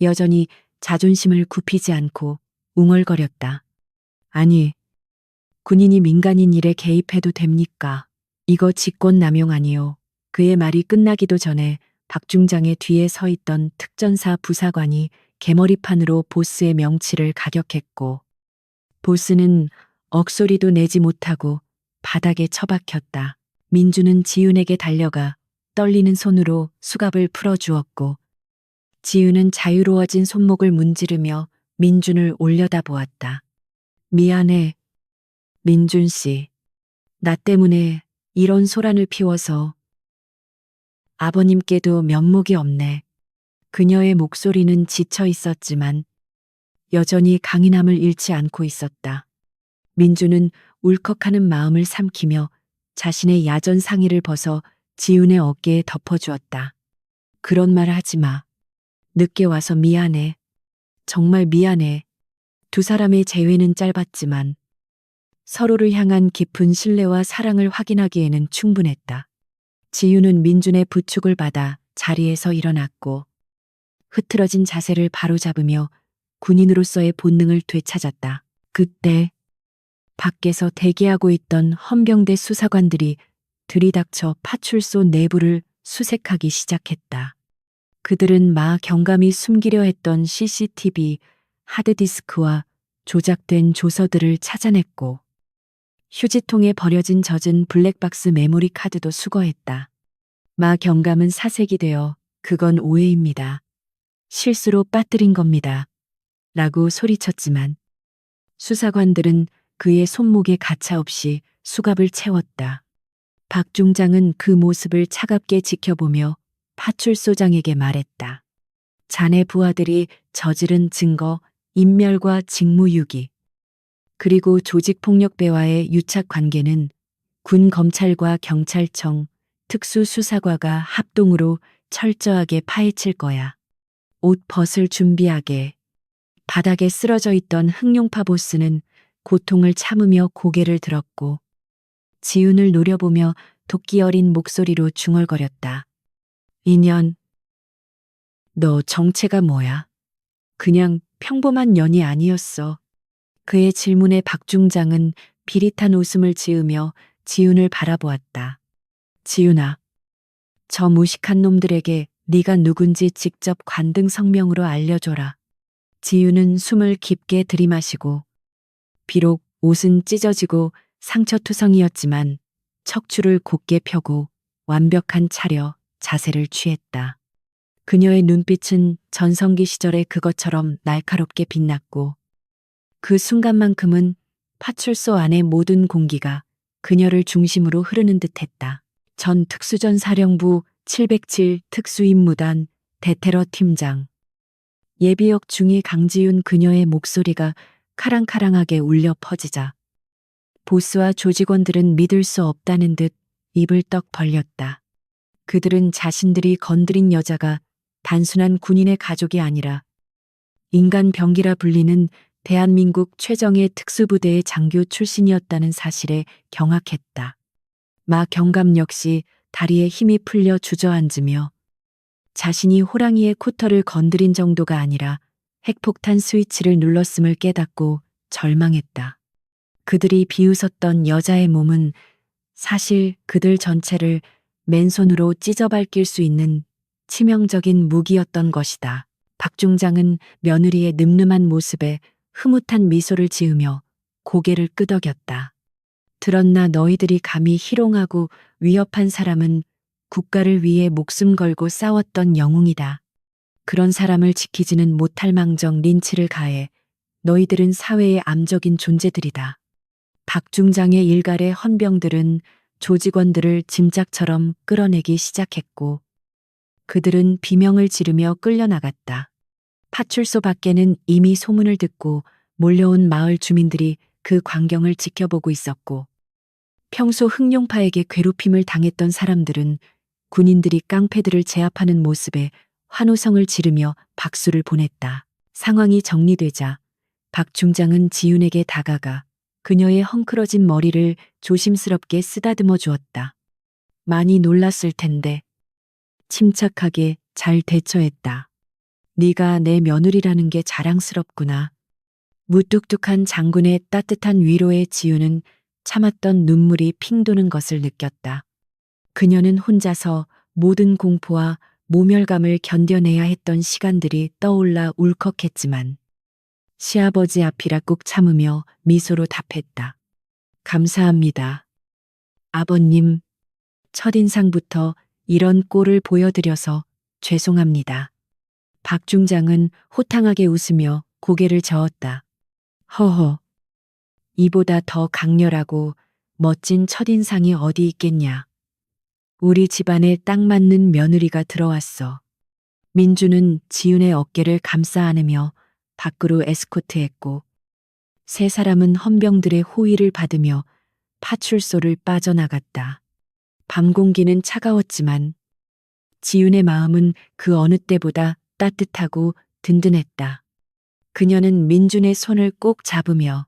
여전히 자존심을 굽히지 않고 웅얼거렸다. 아니, 군인이 민간인 일에 개입해도 됩니까? 이거 직권남용 아니요. 그의 말이 끝나기도 전에 박 중장의 뒤에 서 있던 특전사 부사관이 개머리판으로 보스의 명치를 가격했고 보스는 억소리도 내지 못하고 바닥에 처박혔다. 민주는 지윤에게 달려가 떨리는 손으로 수갑을 풀어주었고 지윤은 자유로워진 손목을 문지르며 민준을 올려다보았다. 미안해, 민준 씨. 나 때문에 이런 소란을 피워서 아버님께도 면목이 없네. 그녀의 목소리는 지쳐 있었지만 여전히 강인함을 잃지 않고 있었다. 민주는 울컥하는 마음을 삼키며 자신의 야전 상의를 벗어 지윤의 어깨에 덮어주었다. 그런 말 하지 마. 늦게 와서 미안해. 정말 미안해. 두 사람의 재회는 짧았지만 서로를 향한 깊은 신뢰와 사랑을 확인하기에는 충분했다. 지유는 민준의 부축을 받아 자리에서 일어났고 흐트러진 자세를 바로잡으며 군인으로서의 본능을 되찾았다. 그때 밖에서 대기하고 있던 헌병대 수사관들이 들이닥쳐 파출소 내부를 수색하기 시작했다. 그들은 마 경감이 숨기려 했던 CCTV, 하드디스크와 조작된 조서들을 찾아냈고 휴지통에 버려진 젖은 블랙박스 메모리 카드도 수거했다. 마 경감은 사색이 되어 그건 오해입니다. 실수로 빠뜨린 겁니다. 라고 소리쳤지만 수사관들은 그의 손목에 가차없이 수갑을 채웠다. 박 중장은 그 모습을 차갑게 지켜보며 파출소장에게 말했다. 자네 부하들이 저지른 증거, 인멸과 직무유기, 그리고 조직폭력배와의 유착 관계는 군 검찰과 경찰청, 특수수사과가 합동으로 철저하게 파헤칠 거야. 옷 벗을 준비하게. 바닥에 쓰러져 있던 흑룡파 보스는 고통을 참으며 고개를 들었고 지훈을 노려보며 도끼 어린 목소리로 중얼거렸다. 인연, 너 정체가 뭐야? 그냥 평범한 년이 아니었어. 그의 질문에 박 중장은 비릿한 웃음을 지으며 지훈을 바라보았다. 지훈아, 저 무식한 놈들에게 네가 누군지 직접 관등 성명으로 알려줘라. 지훈은 숨을 깊게 들이마시고 비록 옷은 찢어지고 상처투성이었지만 척추를 곧게 펴고 완벽한 차려 자세를 취했다. 그녀의 눈빛은 전성기 시절의 그것처럼 날카롭게 빛났고 그 순간만큼은 파출소 안의 모든 공기가 그녀를 중심으로 흐르는 듯했다. 전 특수전사령부 707 특수임무단 대테러 팀장. 예비역 중위 강지윤 그녀의 목소리가 카랑카랑하게 울려 퍼지자 보스와 조직원들은 믿을 수 없다는 듯 입을 떡 벌렸다. 그들은 자신들이 건드린 여자가 단순한 군인의 가족이 아니라 인간 병기라 불리는 대한민국 최정예 특수부대의 장교 출신이었다는 사실에 경악했다. 마 경감 역시 다리에 힘이 풀려 주저앉으며 자신이 호랑이의 코털을 건드린 정도가 아니라 핵폭탄 스위치를 눌렀음을 깨닫고 절망했다. 그들이 비웃었던 여자의 몸은 사실 그들 전체를 맨손으로 찢어밟길 수 있는 치명적인 무기였던 것이다. 박 중장은 며느리의 늠름한 모습에 흐뭇한 미소를 지으며 고개를 끄덕였다. 들었나 너희들이 감히 희롱하고 위협한 사람은 국가를 위해 목숨 걸고 싸웠던 영웅이다. 그런 사람을 지키지는 못할 망정 린치를 가해 너희들은 사회의 암적인 존재들이다. 박 중장의 일갈의 헌병들은 조직원들을 짐짝처럼 끌어내기 시작했고 그들은 비명을 지르며 끌려나갔다. 파출소 밖에는 이미 소문을 듣고 몰려온 마을 주민들이 그 광경을 지켜보고 있었고 평소 흑룡파에게 괴롭힘을 당했던 사람들은 군인들이 깡패들을 제압하는 모습에 환호성을 지르며 박수를 보냈다. 상황이 정리되자 박 중장은 지훈에게 다가가 그녀의 헝클어진 머리를 조심스럽게 쓰다듬어 주었다. 많이 놀랐을 텐데 침착하게 잘 대처했다. 네가 내 며느리라는 게 자랑스럽구나. 무뚝뚝한 장군의 따뜻한 위로에 지훈은 참았던 눈물이 핑 도는 것을 느꼈다. 그녀는 혼자서 모든 공포와 모멸감을 견뎌내야 했던 시간들이 떠올라 울컥했지만 시아버지 앞이라 꾹 참으며 미소로 답했다. 감사합니다. 아버님, 첫인상부터 이런 꼴을 보여드려서 죄송합니다. 박 중장은 호탕하게 웃으며 고개를 저었다. 허허, 이보다 더 강렬하고 멋진 첫인상이 어디 있겠냐. 우리 집안에 딱 맞는 며느리가 들어왔어. 민주는 지훈의 어깨를 감싸 안으며 밖으로 에스코트했고 세 사람은 헌병들의 호의를 받으며 파출소를 빠져나갔다. 밤 공기는 차가웠지만 지훈의 마음은 그 어느 때보다 따뜻하고 든든했다. 그녀는 민준의 손을 꼭 잡으며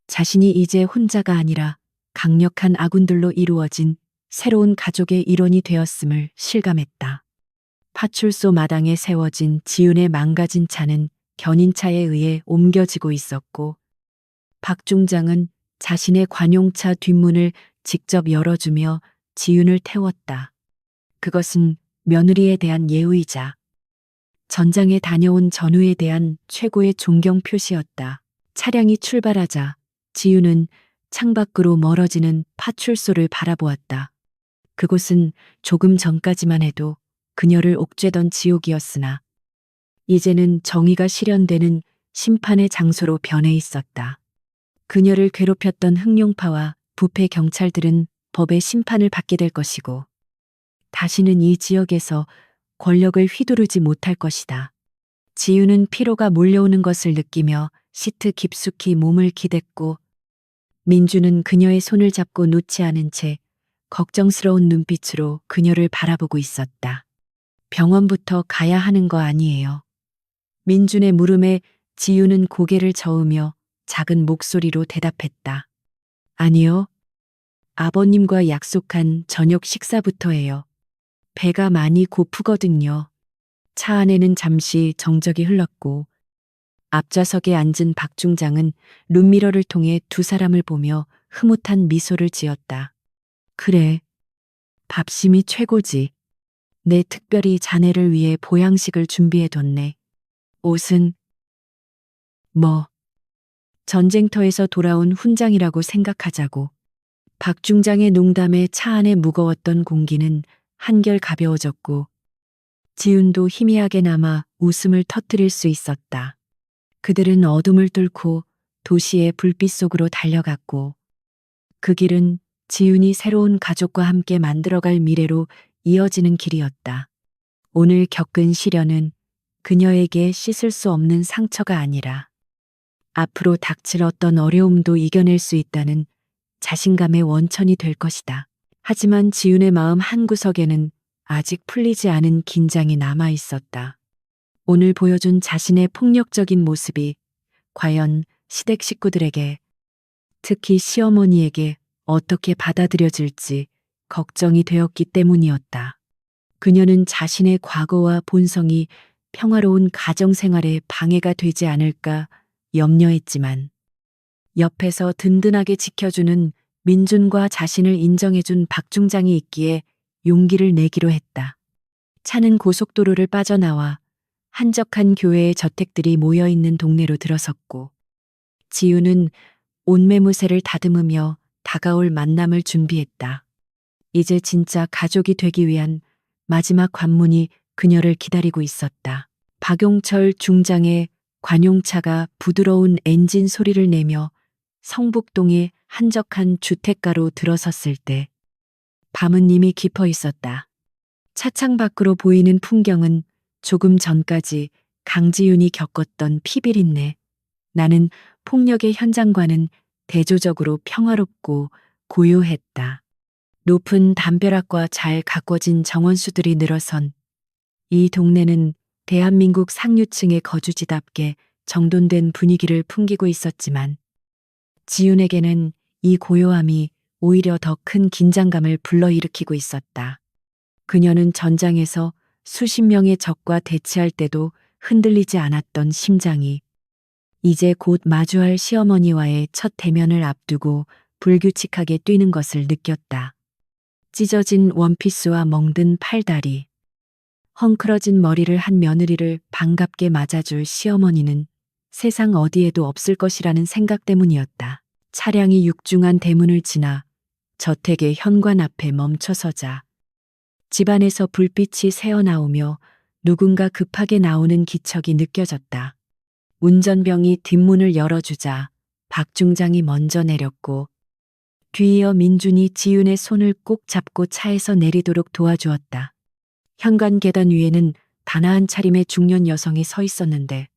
자신이 이제 혼자가 아니라 강력한 아군들로 이루어진 새로운 가족의 일원이 되었음을 실감했다. 파출소 마당에 세워진 지훈의 망가진 차는 견인차에 의해 옮겨지고 있었고, 박 중장은 자신의 관용차 뒷문을 직접 열어주며 지훈을 태웠다. 그것은 며느리에 대한 예우이자 전장에 다녀온 전우에 대한 최고의 존경 표시였다. 차량이 출발하자 지훈은 창밖으로 멀어지는 파출소를 바라보았다. 그곳은 조금 전까지만 해도 그녀를 옥죄던 지옥이었으나 이제는 정의가 실현되는 심판의 장소로 변해 있었다. 그녀를 괴롭혔던 흑룡파와 부패 경찰들은 법의 심판을 받게 될 것이고 다시는 이 지역에서 권력을 휘두르지 못할 것이다. 지우는 피로가 몰려오는 것을 느끼며 시트 깊숙이 몸을 기댔고 민주는 그녀의 손을 잡고 놓지 않은 채 걱정스러운 눈빛으로 그녀를 바라보고 있었다. 병원부터 가야 하는 거 아니에요. 민준의 물음에 지우는 고개를 저으며 작은 목소리로 대답했다. 아니요. 아버님과 약속한 저녁 식사부터 해요. 배가 많이 고프거든요. 차 안에는 잠시 정적이 흘렀고 앞좌석에 앉은 박 중장은 룸미러를 통해 두 사람을 보며 흐뭇한 미소를 지었다. 그래. 밥심이 최고지. 내 특별히 자네를 위해 보양식을 준비해뒀네. 옷은 뭐 전쟁터에서 돌아온 훈장이라고 생각하자고. 박 중장의 농담에 차 안에 무거웠던 공기는 한결 가벼워졌고 지훈도 희미하게 남아 웃음을 터뜨릴 수 있었다. 그들은 어둠을 뚫고 도시의 불빛 속으로 달려갔고 그 길은 지훈이 새로운 가족과 함께 만들어갈 미래로 이어지는 길이었다. 오늘 겪은 시련은 그녀에게 씻을 수 없는 상처가 아니라 앞으로 닥칠 어떤 어려움도 이겨낼 수 있다는 자신감의 원천이 될 것이다. 하지만 지훈의 마음 한구석에는 아직 풀리지 않은 긴장이 남아 있었다. 오늘 보여준 자신의 폭력적인 모습이 과연 시댁 식구들에게, 특히 시어머니에게 어떻게 받아들여질지 걱정이 되었기 때문이었다. 그녀는 자신의 과거와 본성이 평화로운 가정생활에 방해가 되지 않을까 염려했지만 옆에서 든든하게 지켜주는 민준과 자신을 인정해준 박 중장이 있기에 용기를 내기로 했다. 차는 고속도로를 빠져나와 한적한 교회의 저택들이 모여있는 동네로 들어섰고 지우는 옷매무새를 다듬으며 다가올 만남을 준비했다. 이제 진짜 가족이 되기 위한 마지막 관문이 그녀를 기다리고 있었다. 박용철 중장의 관용차가 부드러운 엔진 소리를 내며 성북동의 한적한 주택가로 들어섰을 때 밤은 이미 깊어 있었다. 차창 밖으로 보이는 풍경은 조금 전까지 강지윤이 겪었던 피비린내, 나는 폭력의 현장과는 대조적으로 평화롭고 고요했다. 높은 담벼락과 잘 가꿔진 정원수들이 늘어선 이 동네는 대한민국 상류층의 거주지답게 정돈된 분위기를 풍기고 있었지만 지윤에게는 이 고요함이 오히려 더 큰 긴장감을 불러일으키고 있었다. 그녀는 전장에서 수십 명의 적과 대치할 때도 흔들리지 않았던 심장이 이제 곧 마주할 시어머니와의 첫 대면을 앞두고 불규칙하게 뛰는 것을 느꼈다. 찢어진 원피스와 멍든 팔다리, 헝클어진 머리를 한 며느리를 반갑게 맞아줄 시어머니는 세상 어디에도 없을 것이라는 생각 때문이었다. 차량이 육중한 대문을 지나 저택의 현관 앞에 멈춰서자 집안에서 불빛이 새어나오며 누군가 급하게 나오는 기척이 느껴졌다. 운전병이 뒷문을 열어주자 박 중장이 먼저 내렸고 뒤이어 민준이 지윤의 손을 꼭 잡고 차에서 내리도록 도와주었다. 현관 계단 위에는 단아한 차림의 중년 여성이 서 있었는데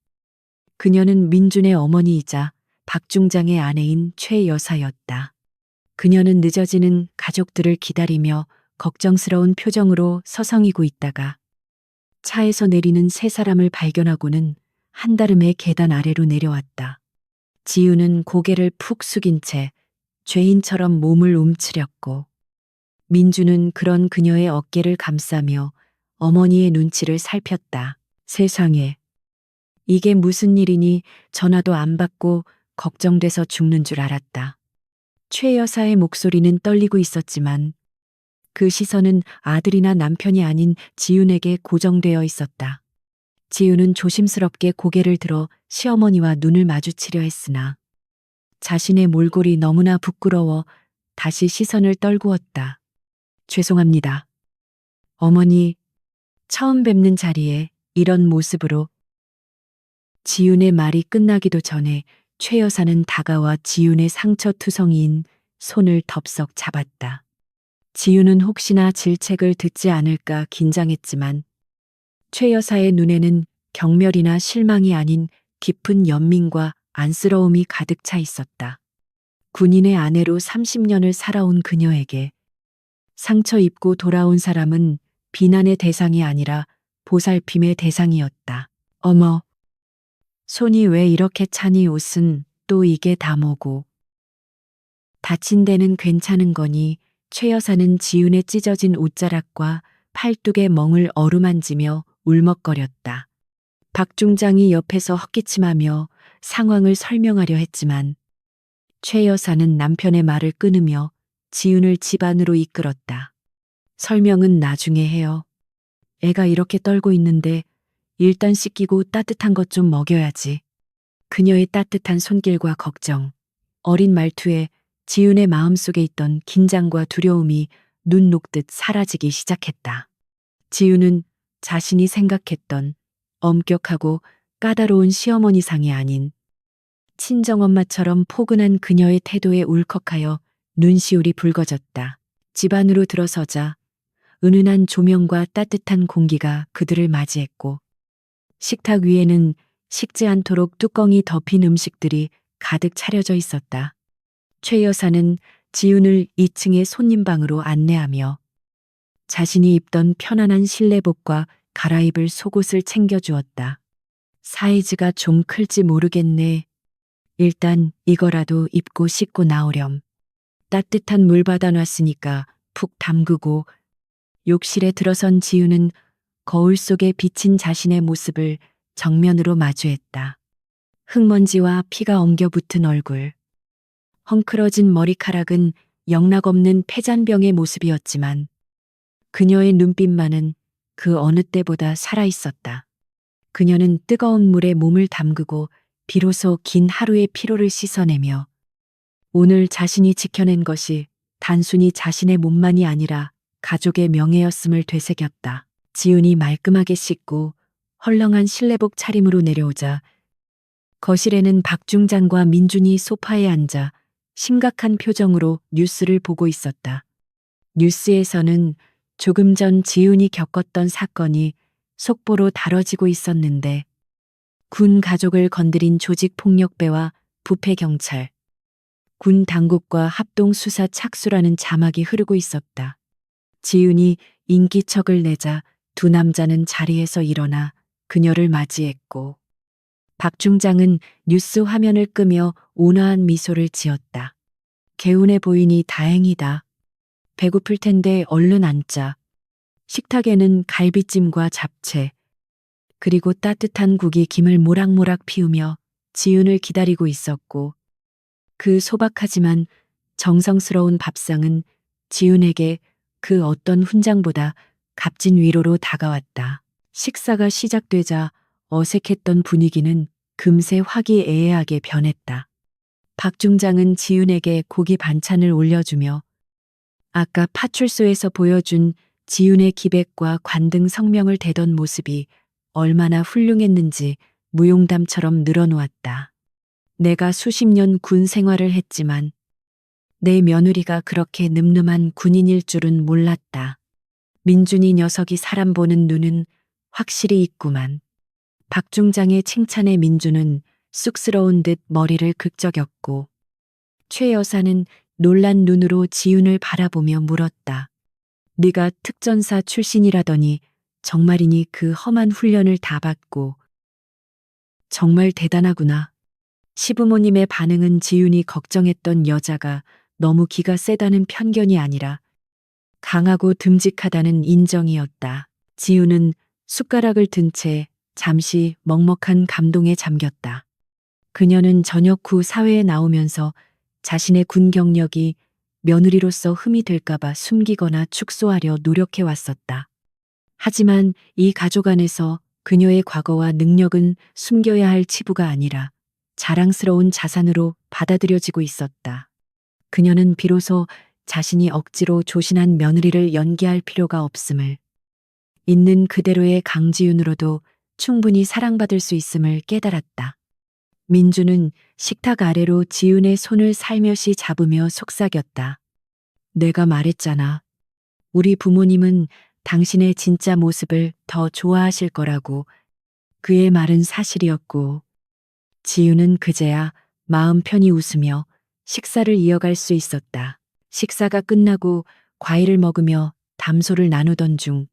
그녀는 민준의 어머니이자 박 중장의 아내인 최 여사였다. 그녀는 늦어지는 가족들을 기다리며 걱정스러운 표정으로 서성이고 있다가 차에서 내리는 세 사람을 발견하고는 한달음에 계단 아래로 내려왔다. 지우는 고개를 푹 숙인 채 죄인처럼 몸을 움츠렸고, 민주는 그런 그녀의 어깨를 감싸며 어머니의 눈치를 살폈다. 세상에, 이게 무슨 일이니? 전화도 안 받고 걱정돼서 죽는 줄 알았다. 최 여사의 목소리는 떨리고 있었지만 그 시선은 아들이나 남편이 아닌 지윤에게 고정되어 있었다. 지윤은 조심스럽게 고개를 들어 시어머니와 눈을 마주치려 했으나 자신의 몰골이 너무나 부끄러워 다시 시선을 떨구었다. 죄송합니다. 어머니, 처음 뵙는 자리에 이런 모습으로. 지윤의 말이 끝나기도 전에 최 여사는 다가와 지윤의 상처투성이인 손을 덥석 잡았다. 지윤은 혹시나 질책을 듣지 않을까 긴장했지만 최 여사의 눈에는 경멸이나 실망이 아닌 깊은 연민과 안쓰러움이 가득 차 있었다. 군인의 아내로 30년을 살아온 그녀에게 상처 입고 돌아온 사람은 비난의 대상이 아니라 보살핌의 대상이었다. 어머, 손이 왜 이렇게 차니? 옷은 또 이게 다 뭐고. 다친 데는 괜찮은 거니? 최 여사는 지윤의 찢어진 옷자락과 팔뚝의 멍을 어루만지며 울먹거렸다. 박 중장이 옆에서 헛기침하며 상황을 설명하려 했지만 최 여사는 남편의 말을 끊으며 지윤을 집 안으로 이끌었다. 설명은 나중에 해요. 애가 이렇게 떨고 있는데 일단 씻기고 따뜻한 것 좀 먹여야지. 그녀의 따뜻한 손길과 걱정, 어린 말투에 지윤의 마음속에 있던 긴장과 두려움이 눈 녹듯 사라지기 시작했다. 지윤은 자신이 생각했던 엄격하고 까다로운 시어머니상이 아닌 친정엄마처럼 포근한 그녀의 태도에 울컥하여 눈시울이 붉어졌다. 집 안으로 들어서자 은은한 조명과 따뜻한 공기가 그들을 맞이했고 식탁 위에는 식지 않도록 뚜껑이 덮인 음식들이 가득 차려져 있었다. 최 여사는 지윤을 2층의 손님방으로 안내하며 자신이 입던 편안한 실내복과 갈아입을 속옷을 챙겨주었다. 사이즈가 좀 클지 모르겠네. 일단 이거라도 입고 씻고 나오렴. 따뜻한 물 받아 놨으니까 푹 담그고. 욕실에 들어선 지윤은 거울 속에 비친 자신의 모습을 정면으로 마주했다. 흙먼지와 피가 엉겨붙은 얼굴, 헝클어진 머리카락은 영락없는 폐잔병의 모습이었지만 그녀의 눈빛만은 그 어느 때보다 살아있었다. 그녀는 뜨거운 물에 몸을 담그고 비로소 긴 하루의 피로를 씻어내며 오늘 자신이 지켜낸 것이 단순히 자신의 몸만이 아니라 가족의 명예였음을 되새겼다. 지윤이 말끔하게 씻고 헐렁한 실내복 차림으로 내려오자 거실에는 박 중장과 민준이 소파에 앉아 심각한 표정으로 뉴스를 보고 있었다. 뉴스에서는 조금 전 지윤이 겪었던 사건이 속보로 다뤄지고 있었는데 군 가족을 건드린 조직폭력배와 부패경찰, 군 당국과 합동수사 착수라는 자막이 흐르고 있었다. 지윤이 인기척을 내자 두 남자는 자리에서 일어나 그녀를 맞이했고 박 중장은 뉴스 화면을 끄며 온화한 미소를 지었다. 개운해 보이니 다행이다. 배고플 텐데 얼른 앉자. 식탁에는 갈비찜과 잡채, 그리고 따뜻한 국이 김을 모락모락 피우며 지윤을 기다리고 있었고 그 소박하지만 정성스러운 밥상은 지윤에게 그 어떤 훈장보다 값진 위로로 다가왔다. 식사가 시작되자 어색했던 분위기는 금세 화기애애하게 변했다. 박 중장은 지윤에게 고기 반찬을 올려주며 아까 파출소에서 보여준 지윤의 기백과 관등 성명을 대던 모습이 얼마나 훌륭했는지 무용담처럼 늘어놓았다. 내가 수십 년 군 생활을 했지만 내 며느리가 그렇게 늠름한 군인일 줄은 몰랐다. 민준이 녀석이 사람 보는 눈은 확실히 있구만. 박 중장의 칭찬에 민준은 쑥스러운 듯 머리를 극적였고 최 여사는 놀란 눈으로 지윤을 바라보며 물었다. 네가 특전사 출신이라더니 정말이니 그 험한 훈련을 다 받고. 정말 대단하구나. 시부모님의 반응은 지윤이 걱정했던 여자가 너무 기가 세다는 편견이 아니라 강하고 듬직하다는 인정이었다. 지윤은 숟가락을 든 채 잠시 먹먹한 감동에 잠겼다. 그녀는 전역 후 사회에 나오면서 자신의 군 경력이 며느리로서 흠이 될까봐 숨기거나 축소하려 노력해 왔었다. 하지만 이 가족 안에서 그녀의 과거와 능력은 숨겨야 할 치부가 아니라 자랑스러운 자산으로 받아들여지고 있었다. 그녀는 비로소 자신이 억지로 조신한 며느리를 연기할 필요가 없음을, 있는 그대로의 강지윤으로도 충분히 사랑받을 수 있음을 깨달았다. 민주는 식탁 아래로 지윤의 손을 살며시 잡으며 속삭였다. 내가 말했잖아. 우리 부모님은 당신의 진짜 모습을 더 좋아하실 거라고. 그의 말은 사실이었고, 지윤은 그제야 마음 편히 웃으며 식사를 이어갈 수 있었다. 식사가 끝나고 과일을 먹으며 담소를 나누던 중,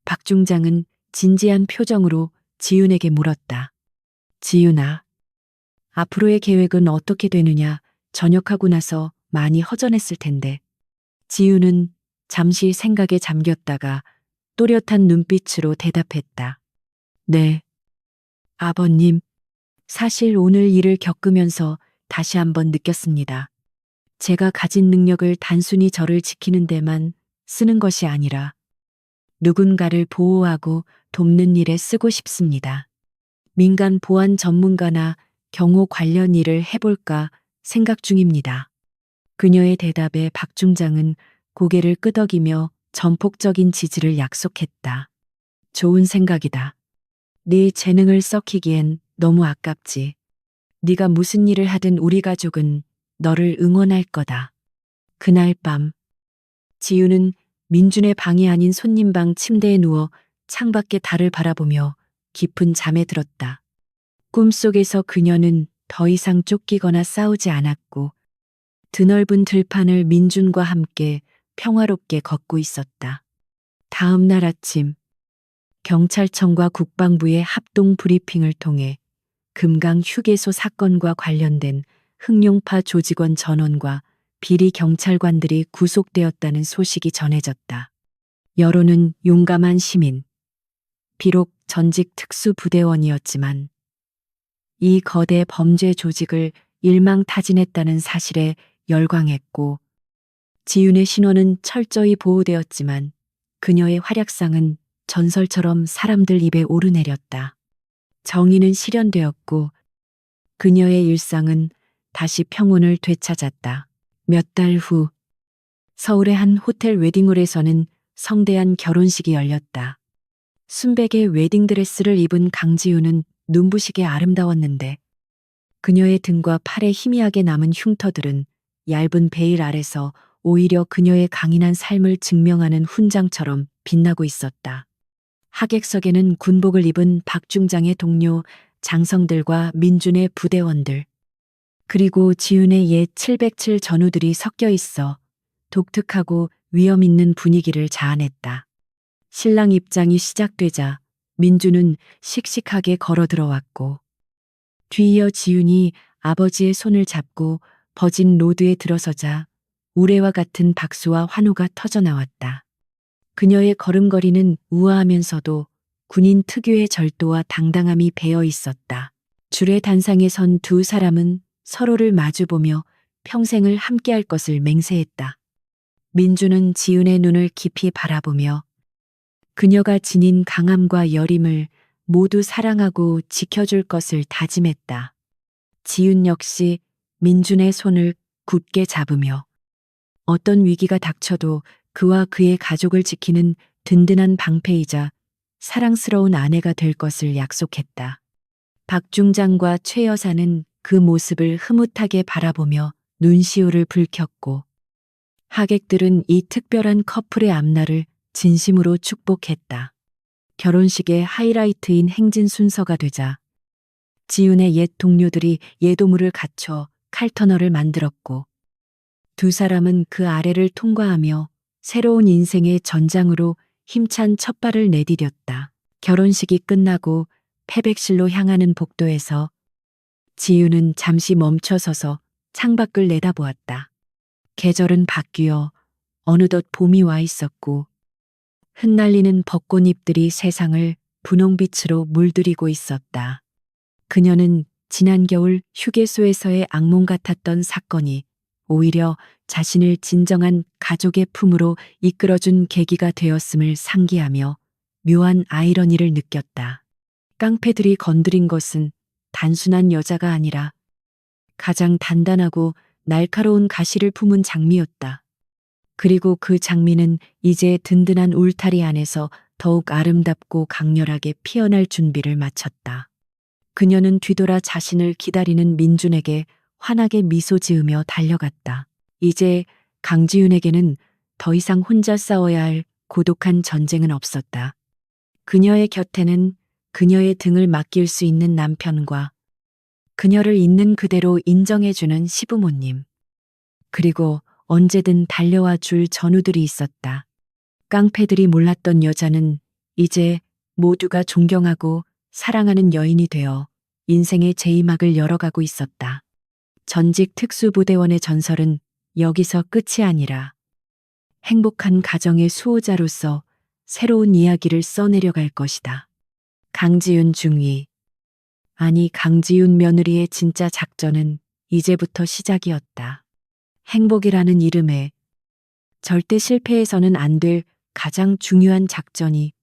박 중장은 진지한 표정으로 지윤에게 물었다. 지윤아, 앞으로의 계획은 어떻게 되느냐? 전역하고 나서 많이 허전했을 텐데. 지윤은 잠시 생각에 잠겼다가 또렷한 눈빛으로 대답했다. 네, 아버님. 사실 오늘 일을 겪으면서 다시 한번 느꼈습니다. 제가 가진 능력을 단순히 저를 지키는 데만 쓰는 것이 아니라 누군가를 보호하고 돕는 일에 쓰고 싶습니다. 민간 보안 전문가나 경호 관련 일을 해볼까 생각 중입니다. 그녀의 대답에 박 중장은 고개를 끄덕이며 전폭적인 지지를 약속했다. 좋은 생각이다. 네 재능을 썩히기엔 너무 아깝지. 네가 무슨 일을 하든 우리 가족은 너를 응원할 거다. 그날 밤, 지유는 민준의 방이 아닌 손님방 침대에 누워 창밖의 달을 바라보며 깊은 잠에 들었다. 꿈속에서 그녀는 더 이상 쫓기거나 싸우지 않았고 드넓은 들판을 민준과 함께 평화롭게 걷고 있었다. 다음 날 아침, 경찰청과 국방부의 합동 브리핑을 통해 금강 휴게소 사건과 관련된 흑룡파 조직원 전원과 비리 경찰관들이 구속되었다는 소식이 전해졌다. 여론은 용감한 시민, 비록 전직 특수부대원이었지만 이 거대 범죄 조직을 일망타진했다는 사실에 열광했고 지윤의 신원은 철저히 보호되었지만 그녀의 활약상은 전설처럼 사람들 입에 오르내렸다. 정의는 실현되었고 그녀의 일상은 다시 평온을 되찾았다. 몇 달 후 서울의 한 호텔 웨딩홀에서는 성대한 결혼식이 열렸다. 순백의 웨딩드레스를 입은 강지윤은 눈부시게 아름다웠는데 그녀의 등과 팔에 희미하게 남은 흉터들은 얇은 베일 아래서 오히려 그녀의 강인한 삶을 증명하는 훈장처럼 빛나고 있었다. 하객석에는 군복을 입은 박 중장의 동료 장성들과 민준의 부대원들, 그리고 지윤의 옛 707 전우들이 섞여 있어 독특하고 위험 있는 분위기를 자아냈다. 신랑 입장이 시작되자 민준은 씩씩하게 걸어 들어왔고 뒤이어 지윤이 아버지의 손을 잡고 버진 로드에 들어서자 우레와 같은 박수와 환호가 터져나왔다. 그녀의 걸음걸이는 우아하면서도 군인 특유의 절도와 당당함이 배어 있었다. 줄의 단상에 선 두 사람은 서로를 마주보며 평생을 함께할 것을 맹세했다. 민주는 지윤의 눈을 깊이 바라보며 그녀가 지닌 강함과 여림을 모두 사랑하고 지켜줄 것을 다짐했다. 지윤 역시 민준의 손을 굳게 잡으며 어떤 위기가 닥쳐도 그와 그의 가족을 지키는 든든한 방패이자 사랑스러운 아내가 될 것을 약속했다. 박 중장과 최 여사는 그 모습을 흐뭇하게 바라보며 눈시울을 붉혔고 하객들은 이 특별한 커플의 앞날을 진심으로 축복했다. 결혼식의 하이라이트인 행진 순서가 되자 지윤의 옛 동료들이 예도물을 갖춰 칼터널을 만들었고 두 사람은 그 아래를 통과하며 새로운 인생의 전장으로 힘찬 첫 발을 내디뎠다. 결혼식이 끝나고 패백실로 향하는 복도에서 지유는 잠시 멈춰서서 창밖을 내다보았다. 계절은 바뀌어 어느덧 봄이 와 있었고 흩날리는 벚꽃잎들이 세상을 분홍빛으로 물들이고 있었다. 그녀는 지난 겨울 휴게소에서의 악몽 같았던 사건이 오히려 자신을 진정한 가족의 품으로 이끌어준 계기가 되었음을 상기하며 묘한 아이러니를 느꼈다. 깡패들이 건드린 것은 단순한 여자가 아니라 가장 단단하고 날카로운 가시를 품은 장미였다. 그리고 그 장미는 이제 든든한 울타리 안에서 더욱 아름답고 강렬하게 피어날 준비를 마쳤다. 그녀는 뒤돌아 자신을 기다리는 민준에게 환하게 미소 지으며 달려갔다. 이제 강지윤에게는 더 이상 혼자 싸워야 할 고독한 전쟁은 없었다. 그녀의 곁에는 그녀의 등을 맡길 수 있는 남편과 그녀를 있는 그대로 인정해주는 시부모님. 그리고 언제든 달려와 줄 전우들이 있었다. 깡패들이 몰랐던 여자는 이제 모두가 존경하고 사랑하는 여인이 되어 인생의 제2막을 열어가고 있었다. 전직 특수부대원의 전설은 여기서 끝이 아니라 행복한 가정의 수호자로서 새로운 이야기를 써내려갈 것이다. 강지윤 중위. 아니, 강지윤 며느리의 진짜 작전은 이제부터 시작이었다. 행복이라는 이름에 절대 실패해서는 안 될 가장 중요한 작전이